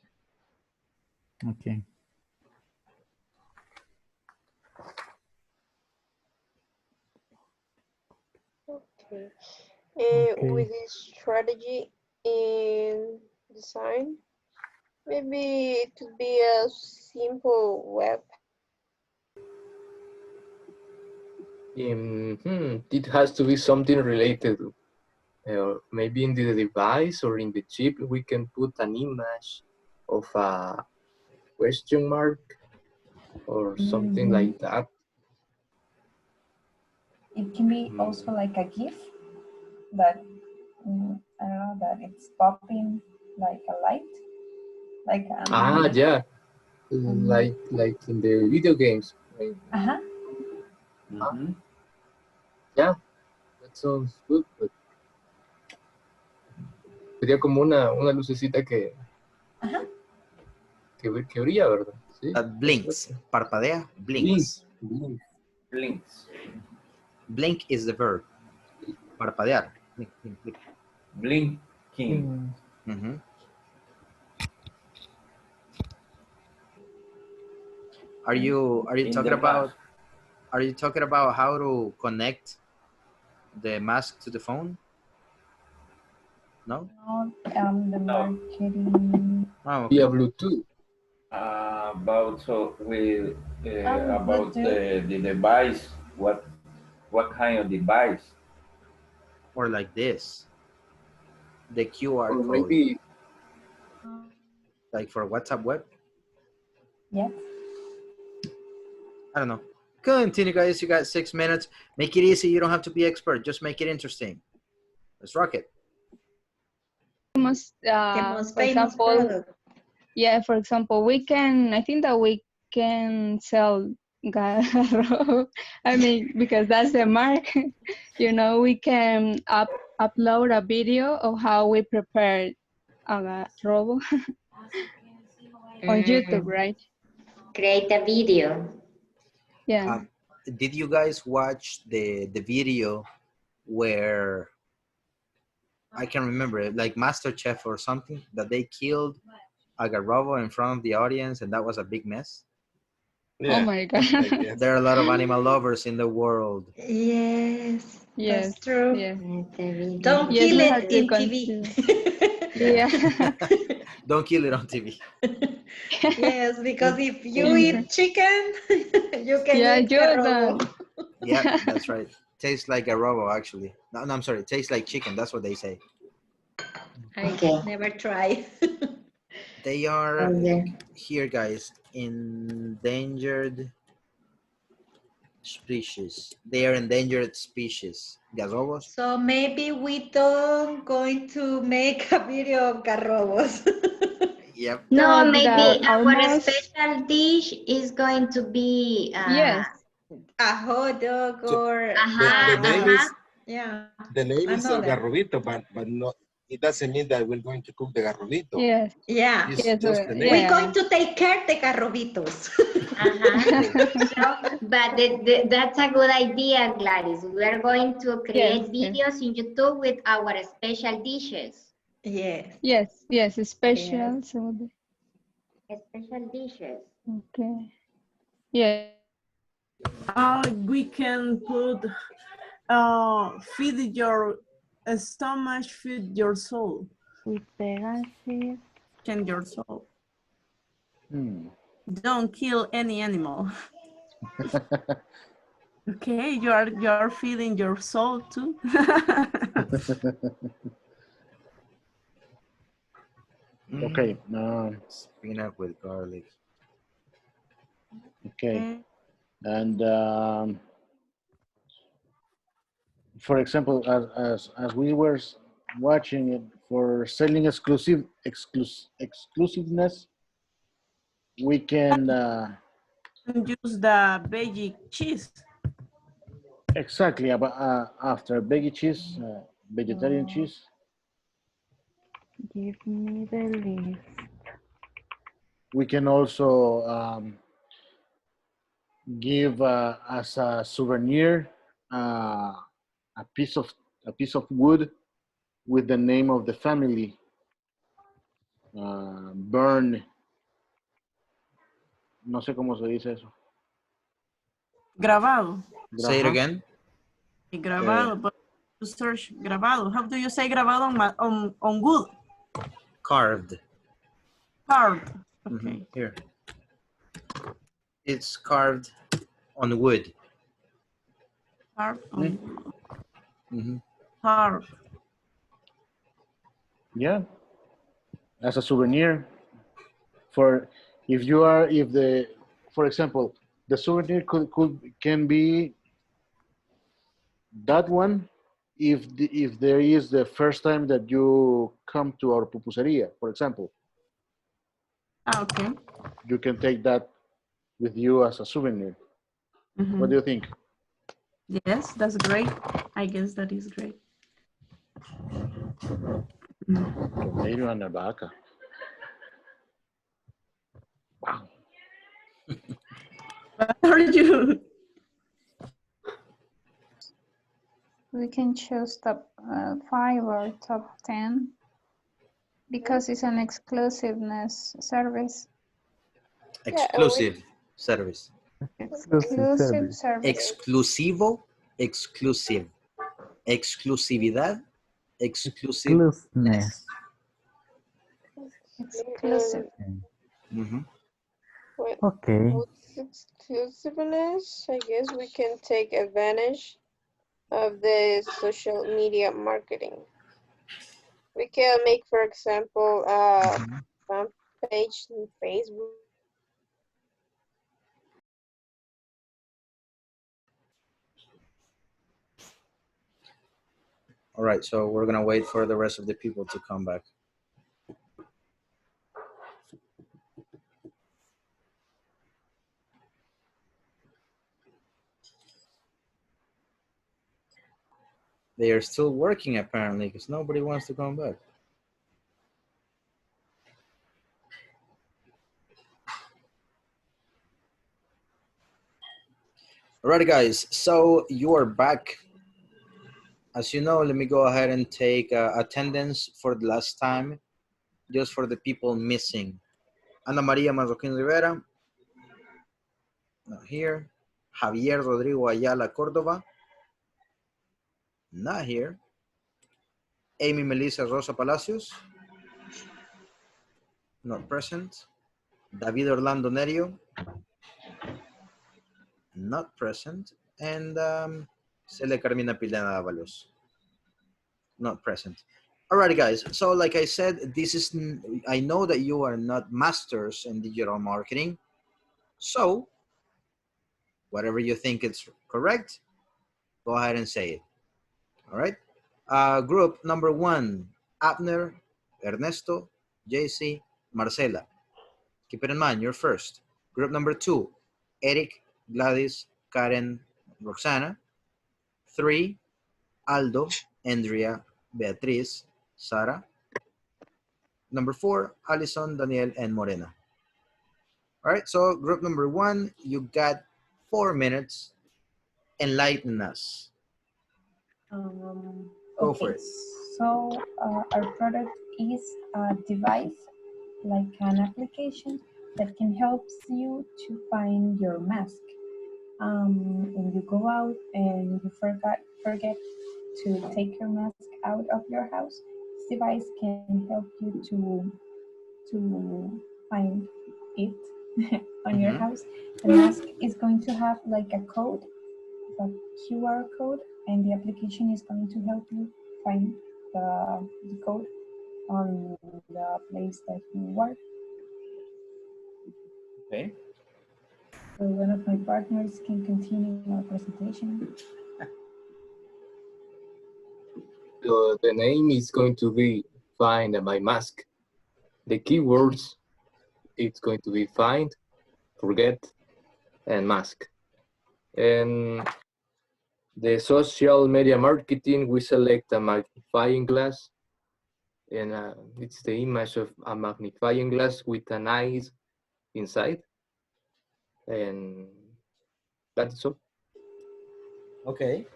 Okay. Okay. Okay. With this strategy in design, maybe it could be a simple web. It has to be something related. Maybe in the device or in the chip, we can put an image of a question mark or something like that. It can be also like a GIF that, I don't know, that it's popping like a light. Like Yeah, like in the video games. Right? Yeah, that sounds good. But sería como una lucecita que brilla, ¿verdad? Sí. That blinks. Parpadea, blinks. Blinks. Blink is the verb. Parpadear. Blink, blink, blink. Blinking. Mm-hmm. Are you talking about how to connect the mask to the phone? No? The marketing. Oh, okay. Via Bluetooth. About Bluetooth. the device. What kind of device? Or like this. The QR Or code. maybe like for WhatsApp web? Yeah. I don't know. Continue, guys. You got 6 minutes. Make it easy. You don't have to be expert. Just make it interesting. Let's rock it. The most For famous example, product. yeah, for example, I think that we can sell garro. I mean, because that's the mark. You know, we can upload a video of how we prepare a robo on YouTube, right? Create a video. Yeah. Did you guys watch the video where I can remember it, like MasterChef or something, that they killed a garrobo in front of the audience, and that was a big mess? Yeah. Oh my God. There are a lot of animal lovers in the world. Yes, yes, that's true. Yes. Don't Yes, kill we it have to in TV. Yeah. Don't kill it on TV. Yes, because if you eat chicken, you can Yeah, eat garrobo. Yeah, that's right. Tastes like a robo, actually. No, I'm sorry. Tastes like chicken. That's what they say. I never try. They are here, guys. Endangered species. They are endangered species. Garrobos. So maybe we don't going to make a video of garrobos. Yep. No, No, maybe our almost. special dish is going to be Yes. A hot dog So or the name is yeah. the name is el Another. garrobito, but not. It doesn't mean that we're going to cook the garrobito. Yes. Yeah. It's Yes, just the name. We're going to take care the garrobitos. but that's a good idea, Gladys. We are going to create videos in YouTube with our special dishes. Yes. Yes, special. So Special dishes. okay. Yeah. We can put feed your stomach, feed your soul. With Pegasus. Change your soul. Don't kill any animal. Okay, you're feeding your soul too. Okay. Spinach with garlic. Okay. And for example, as we were watching it, for selling exclusiveness, we can use the veggie cheese. exactly about after veggie cheese, vegetarian cheese. Give me the list. We can also give as a souvenir a piece of wood with the name of the family. Burn. No sé cómo se dice eso. Grabado. Say it again. Grabado. But to search grabado. How do you say grabado on wood? Carved. Carved. Okay. Here. It's carved on wood. Carved on wood. Carved. Yeah. As a souvenir. For example, the souvenir can be that one if there is the first time that you come to our pupuseria, for example. Okay. You can take that with you as a souvenir. What do you think? Yes, that's great. I guess that is great. Tomato and a vaca. Wow. What are you? We can choose top 5 or top 10 because it's an exclusiveness service. Exclusive service. Exclusive service. Exclusivo, exclusive. Exclusividad, exclusiveness. Exclusive. Okay. With exclusiveness, I guess we can take advantage of the social media marketing. We can make, for example, a fan page on Facebook. All right, so we're gonna wait for the rest of the people to come back. They are still working apparently because nobody wants to come back. Alrighty guys, so you are back. As you know, let me go ahead and take attendance for the last time, just for the people missing. Ana Maria Marroquín Rivera, not here. Javier Rodrigo Ayala Córdoba, not here. Amy Melissa Rosa Palacios, not present. David Orlando Nerio, not present. And Celia Carmina Pilena Avalos, not present. Alrighty guys, so like I said, I know that you are not masters in digital marketing. So whatever you think is correct, go ahead and say it. All right. Group number 1, Abner, Ernesto, JC, Marcela. Keep it in mind, you're first. Group number 2, Eric, Gladys, Karen, Roxana. 3, Aldo, Andrea, Beatriz, Sara. Number 4, Alison, Daniel, and Morena. All right, so group number 1, you got 4 minutes. Enlighten us. Go for it. So our product is a device, like an application that can help you to find your mask. When you go out and you forget to take your mask out of your house, this device can help you to find it on your house. The mask is going to have like a code, a QR code, and the application is going to help you find the code on the place that you work. Okay. So one of my partners can continue our presentation. The name is going to be Find My Mask. The keywords, it's going to be find, forget, and mask. And the social media marketing, we select a magnifying glass and it's the image of a magnifying glass with an eyes inside, and that's all. Okay.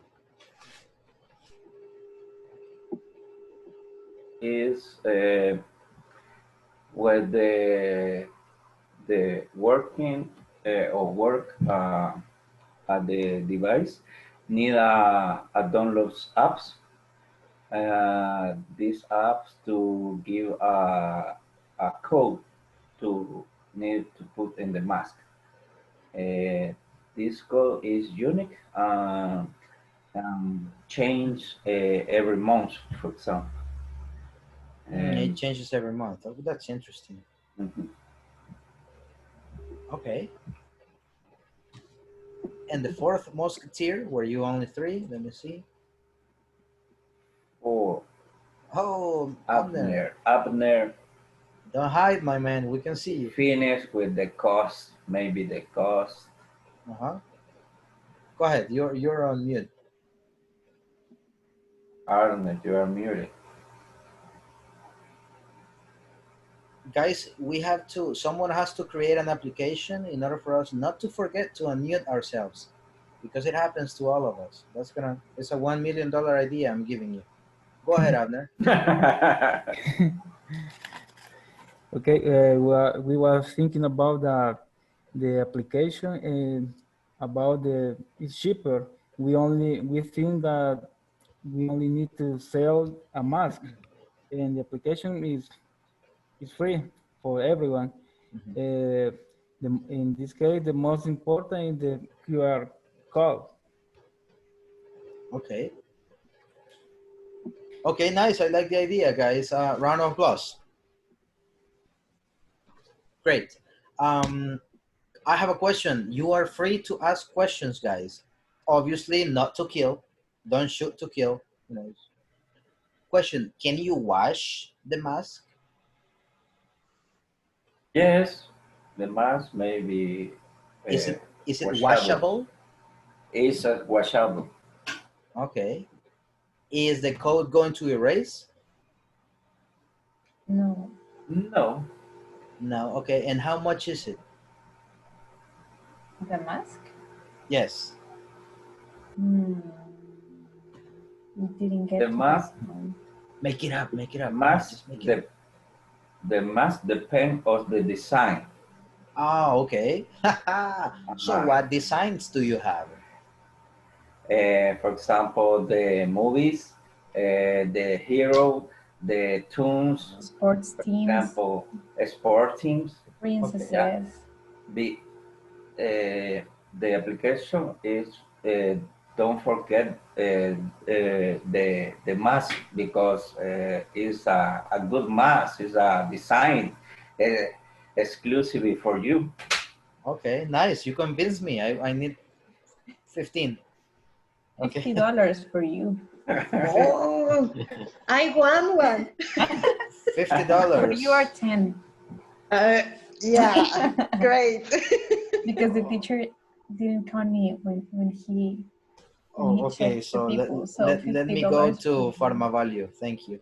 Is where the working or work at the device need a download apps. These apps to give a code to need to put in the mask. This code is unique and change every month, for example. It changes every month. Oh, that's interesting. Mhm. Okay. And the fourth musketeer, were you only three? Let me see. Four. Oh, Abner. Abner don't hide, my man. We can see you. finish with the cost, maybe the cost. Uh-huh. Go ahead. You're on mute. Arnold, you are muted. Guys, we have to, someone has to create an application in order for us not to forget to unmute ourselves, because it happens to all of us. It's a $1 million idea I'm giving you. Go ahead, Abner. Okay, we were thinking about the application and about it's cheaper. We think that we only need to sell a mask, and the application is free for everyone. In this case, the most important is the QR code. Okay. Okay, nice. I like the idea, guys. Round of applause. Great. I have a question. You are free to ask questions, guys. Obviously, not to kill. Don't shoot to kill. You know. Question: can you wash the mask? Yes, the mask may be Is it washable? It's washable. Okay. Is the code going to erase? No. No. No. Okay. And how much is it? The mask? Yes. We didn't get The to mask. this one. Make it up. Make it up. Mask. The mask depends on the design. Oh, okay. So what designs do you have? For example, the movies, the hero, the tunes. Sports teams. For example, sport teams. Princesses. Okay, yeah. The application is don't forget the mask, because it's a good mask. It's a design exclusively for you. Okay, nice. You convinced me. I need 15. Okay. $50 for you. Oh, I want one. $50. For you are 10. Yeah, great. Because the teacher didn't count me when he Oh, okay. checked So the people. let me go $50 to Pharma Value. Thank you.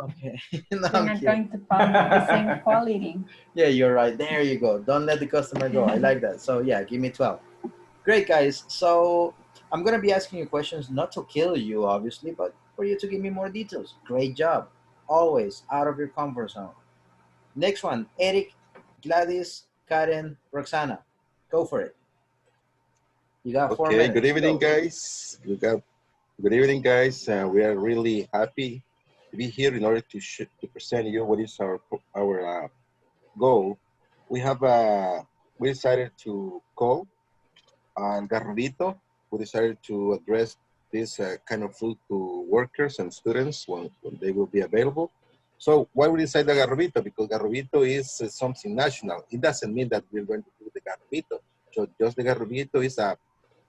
Okay. No, We're I'm not kidding. going to find the same quality. Yeah, you're right. There you go. Don't let the customer go. I like that. So yeah, give me 12. Great, guys. So I'm going to be asking you questions not to kill you, obviously, but for you to give me more details. Great job. Always out of your comfort zone. Next one, Eric, Gladys, Karen, Roxana. Go for it. You got 4 minutes. Good evening, Go. guys. Good evening, guys. We are really happy to be here in order to present you what is our goal. We have we decided to call on Garrobito. We decided to address this kind of food to workers and students when they will be available. So why we decided Garrobito? Because Garrobito is something national. It doesn't mean that we're going to do the Garrobito. So just the Garrobito is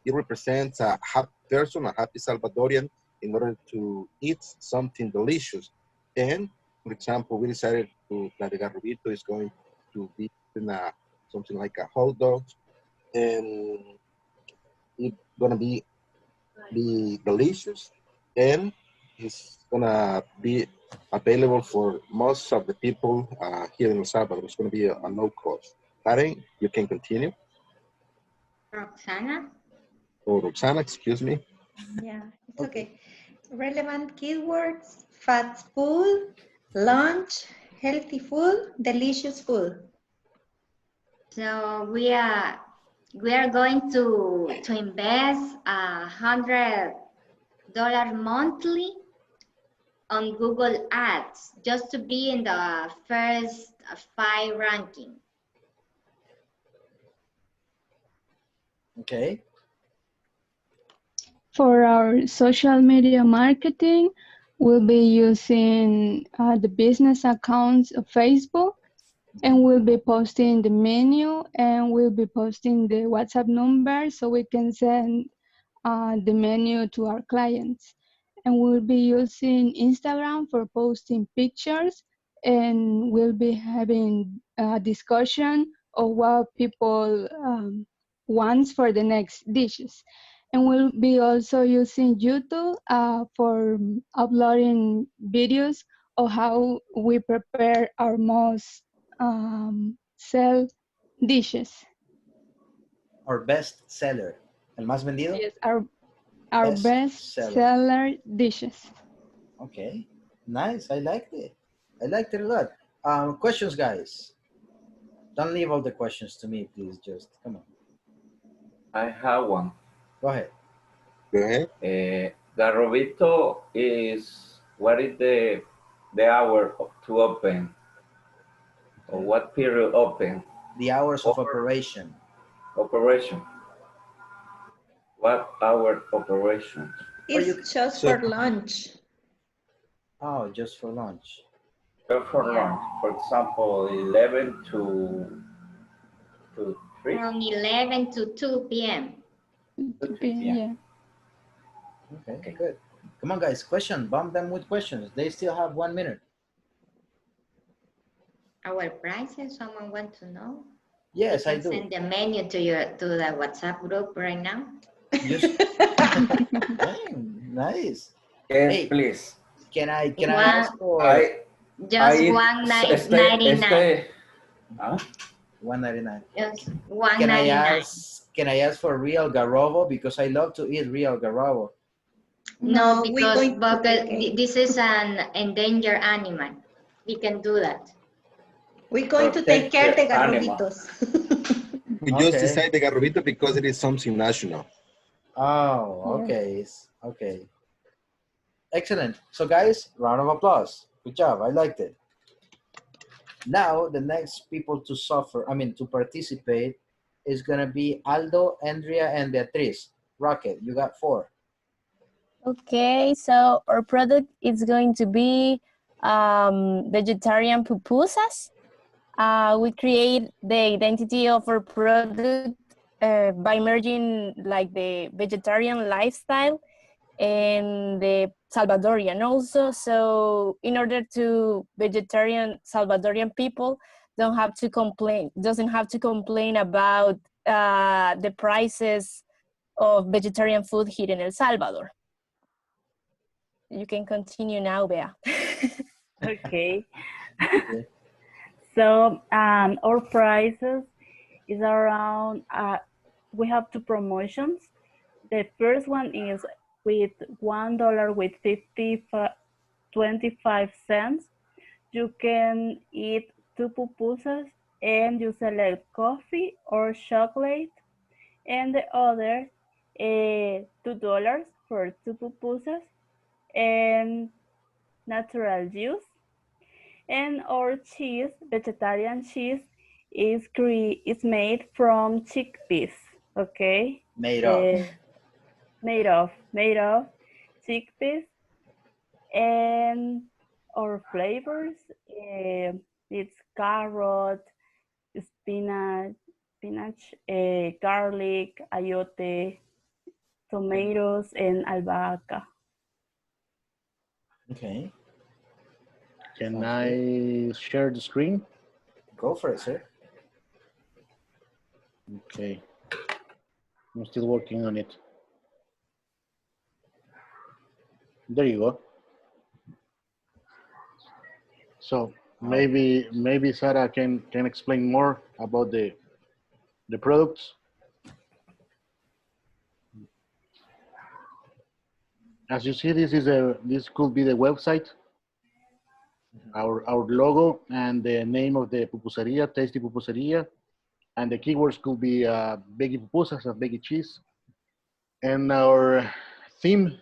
it represents a happy person, a happy Salvadorian, in order to eat something delicious. And, for example, we decided that the Garrobito is going to be in something like a hot dog, and it's going to be delicious, and is gonna be available for most of the people here in El Salvador. It's gonna be a no cost. Karen, you can continue. Roxana? Or Roxana, excuse me. Yeah, it's okay. Relevant keywords, fast food, lunch, healthy food, delicious food. So we are going to invest $100 monthly on Google Ads just to be in the first 5 ranking. Okay. For our social media marketing, we'll be using the business accounts of Facebook, and we'll be posting the menu, and we'll be posting the WhatsApp number so we can send the menu to our clients. And we'll be using Instagram for posting pictures, and we'll be having a discussion of what people want for the next dishes. And we'll be also using YouTube for uploading videos of how we prepare our most sell dishes. Our best seller. El más vendido? Yes, our best seller dishes. Okay, nice. I liked it. I liked it a lot. Questions, guys. Don't leave all the questions to me, please. Just come on. I have one. Go ahead. Go ahead. Garrobito is, what is the hour to open? Or what period open? The hours of operation. Operation. What hour operation? It's just for lunch. Oh, just for lunch. Just for lunch. For example, 11 to 3? From 11 to 2 p.m. 2 p.m. Yeah. Okay, good. Come on, guys. Question. Bomb them with questions. They still have 1 minute. Our prices, someone want to know? Yes, I can do. Send the menu to the WhatsApp group right now. Nice. Yes, hey, please. Can I ask for just $1.99? Huh? $1.99. Just $1.99. Can I ask for real garrobo, because I love to eat real garrobo? No, because this is an endangered animal. We can do that. We're going to take care of the garrobitos. We just decided the garrobito because it is something national. Oh, okay. Okay. Excellent. So guys, round of applause. Good job. I liked it. Now, the next people to participate is going to be Aldo, Andrea, and Beatriz. Rocket, you got 4. Okay, so our product is going to be vegetarian pupusas. We create the identity of our product by merging like the vegetarian lifestyle and the Salvadorian also. So in order to Salvadorian people doesn't have to complain about the prices of vegetarian food here in El Salvador. You can continue now, Bea. Okay. So our prices is around, we have 2 promotions. The first one is with $1 with 25 cents. You can eat 2 pupusas and you select coffee or chocolate. And the other, $2 for 2 pupusas and natural juice. And our cheese, vegetarian cheese, is made from chickpeas. Okay. Made of chickpeas. And our flavors, it's carrot, spinach, garlic, ayote, tomatoes, and albahaca. Okay. Can I share the screen? Go for it, sir. Okay. I'm still working on it. There you go. So maybe Sarah can explain more about the products. As you see, this could be the website, our logo, and the name of the pupuseria, Tasty Pupuseria, and the keywords could be veggie pupusas and veggie cheese. And our theme,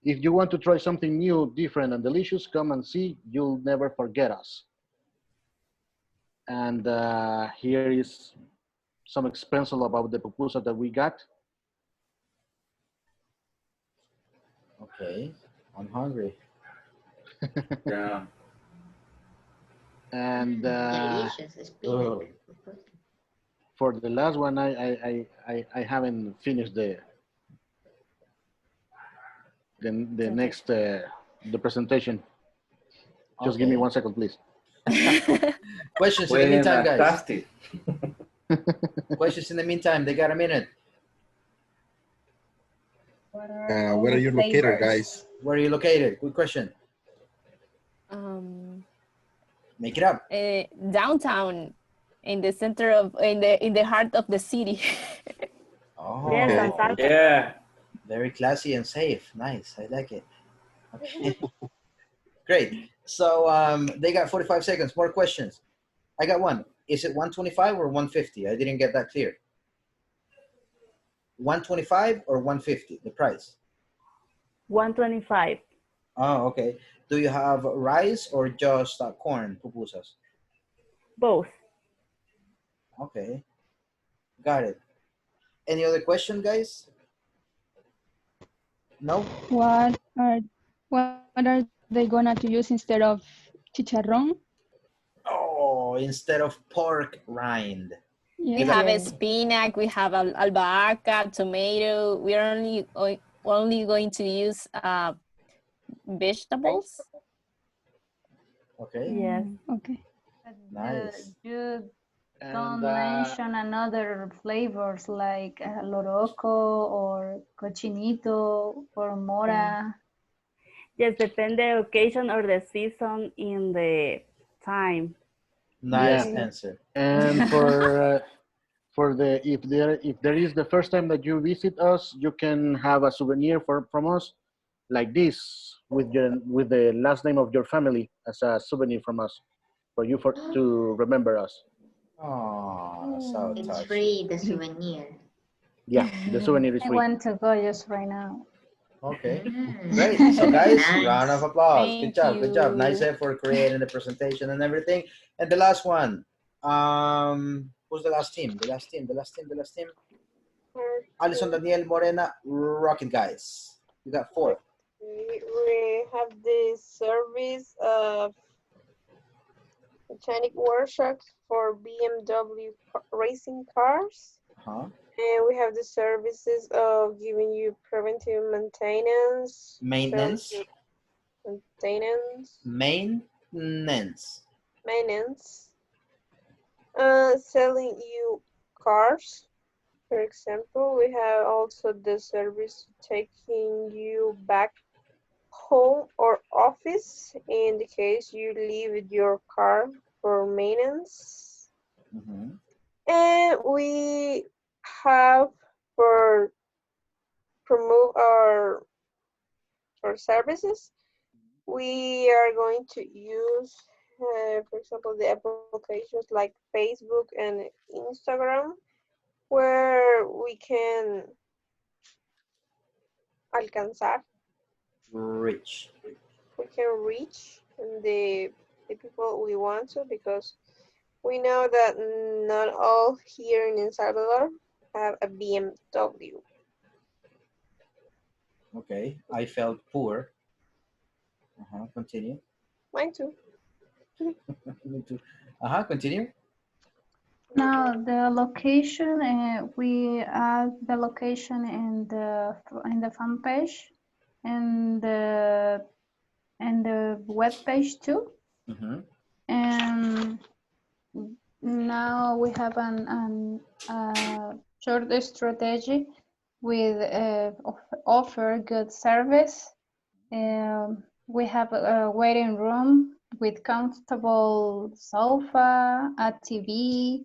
if you want to try something new, different, and delicious, come and see. You'll never forget us. And here is some example about the pupusa that we got. Okay, I'm hungry. Yeah. And Delicious. for the last one, I haven't finished the next the presentation. Just give me 1 second, please. Questions in the meantime, guys. Questions in the meantime. They got a minute. Where are you located, guys? Where are you located? Good question. Make it up. Downtown, in the center of, in the heart of the city. Oh, Yes, yeah. Very classy and safe. Nice. I like it. Okay. Great. So they got 45 seconds. More questions. I got one. Is it 125 or 150? I didn't get that clear. 125 or 150, the price? 125. Oh, okay. Do you have rice or just corn pupusas? Both. Okay. Got it. Any other question, guys? No? What are they gonna to use instead of chicharrón? Oh, instead of pork rind. We have a spinach, we have albahaca, tomato. We are only going to use vegetables. Okay. Yes. Okay. Nice. You And, don't mention another flavors like loroco or cochinito or mora. Yes, depend the occasion or the season in the time. Nice answer. And for the if there is the first time that you visit us, you can have a souvenir from us, like this with the last name of your family as a souvenir from us, for you to remember us. Oh, so It's touchy. free, the souvenir. Yeah, the souvenir is I free. want to go just right now. Okay, great. So guys, Nice. round of applause. Thank Good job, good job. you. Nice effort creating the presentation and everything. And the last one, who's the last team? The last team. Alison, Daniel, Morena, Rocket guys. You got 4. We have the service of mechanic workshops for BMW racing cars. And we have the services of giving you preventive maintenance. Maintenance. Selling you cars. For example, we have also the service taking you back home or office in the case you leave your car for maintenance. And we have for promote our services, we are going to use, for example, the applications like Facebook and Instagram, where we can alcanzar. Rich. We can reach the people we want to, because we know that not all here in El Salvador have a BMW. Okay, I felt poor. Continue. Mine too. Me too. Continue. Now the location, we add the location in the fan page and the web page too. And now we have an short strategy with offer good service. We have a waiting room with comfortable sofa, a TV.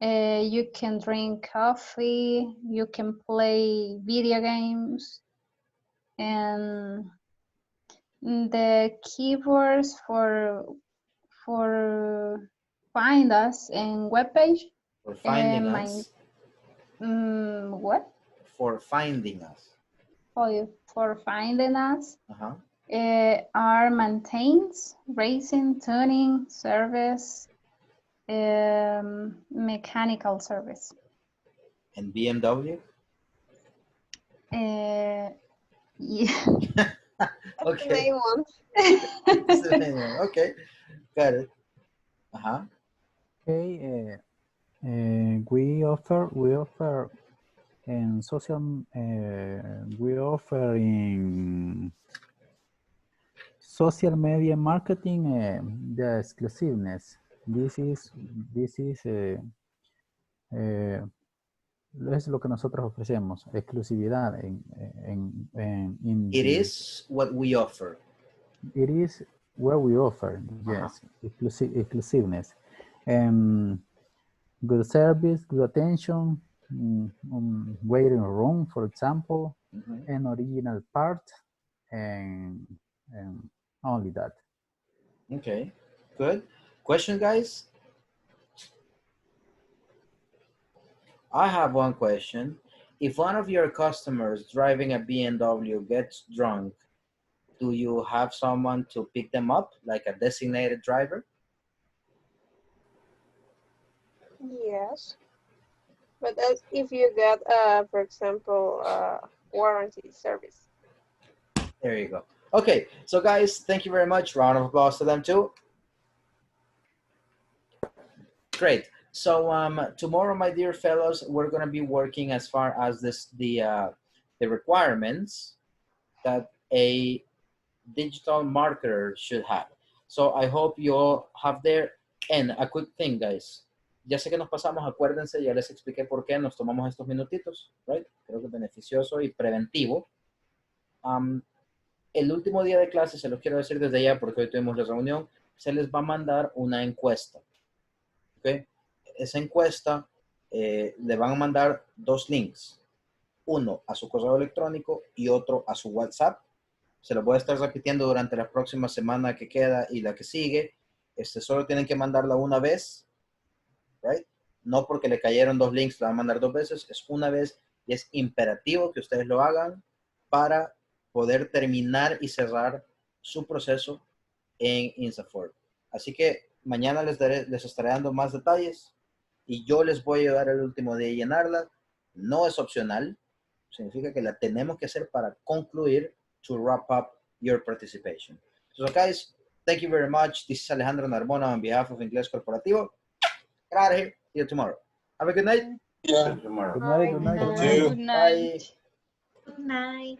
You can drink coffee. You can play video games, and the keywords for find us in webpage. For finding us. What? For finding us. For finding us. Uh-huh. Are maintains, racing, tuning, service, mechanical service. And BMW? Yeah. Okay. Main one. That's the main one. Okay, got it. Uh-huh. Okay, we offer in social, we offer in social media marketing the exclusiveness. This is es lo que nosotros ofrecemos, exclusividad It is what we offer. It is what we offer, yes, exclusiveness. Good service, good attention, waiting room, for example, an original part, and only that. Okay, good. Question, guys? I have one question. If one of your customers driving a BMW gets drunk, do you have someone to pick them up, like a designated driver? Yes. But as if you get, for example, warranty service. There you go. Okay, so guys, thank you very much. Round of applause to them too. Great. So tomorrow, my dear fellows, we're going to be working as far as the requirements that a digital marketer should have. So I hope you all have there. And a quick thing, guys. Ya sé que nos pasamos, acuérdense, ya les expliqué por qué nos tomamos estos minutitos, right? Creo que es beneficioso y preventivo. El último día de clase, se los quiero decir desde ya porque hoy tuvimos la reunión, se les va a mandar una encuesta. ¿Ok? Esa encuesta le van a mandar dos links. Uno a su correo electrónico y otro a su WhatsApp. Se lo voy a estar repitiendo durante la próxima semana que queda y la que sigue. Solo tienen que mandarla una vez. Right? No porque le cayeron dos links, la van a mandar dos veces. Es una vez y es imperativo que ustedes lo hagan para poder terminar y cerrar su proceso en INSAFORP. Así que mañana les estaré dando más detalles y yo les voy a ayudar el último día a llenarla. No es opcional, significa que la tenemos que hacer para concluir, to wrap up your participation. So guys, thank you very much. This is Alejandro Narbona on behalf of Inglés Corporativo. Get out of here. See you tomorrow. Have a good night. Yeah. Good night, good night, good night. Bye. Good night.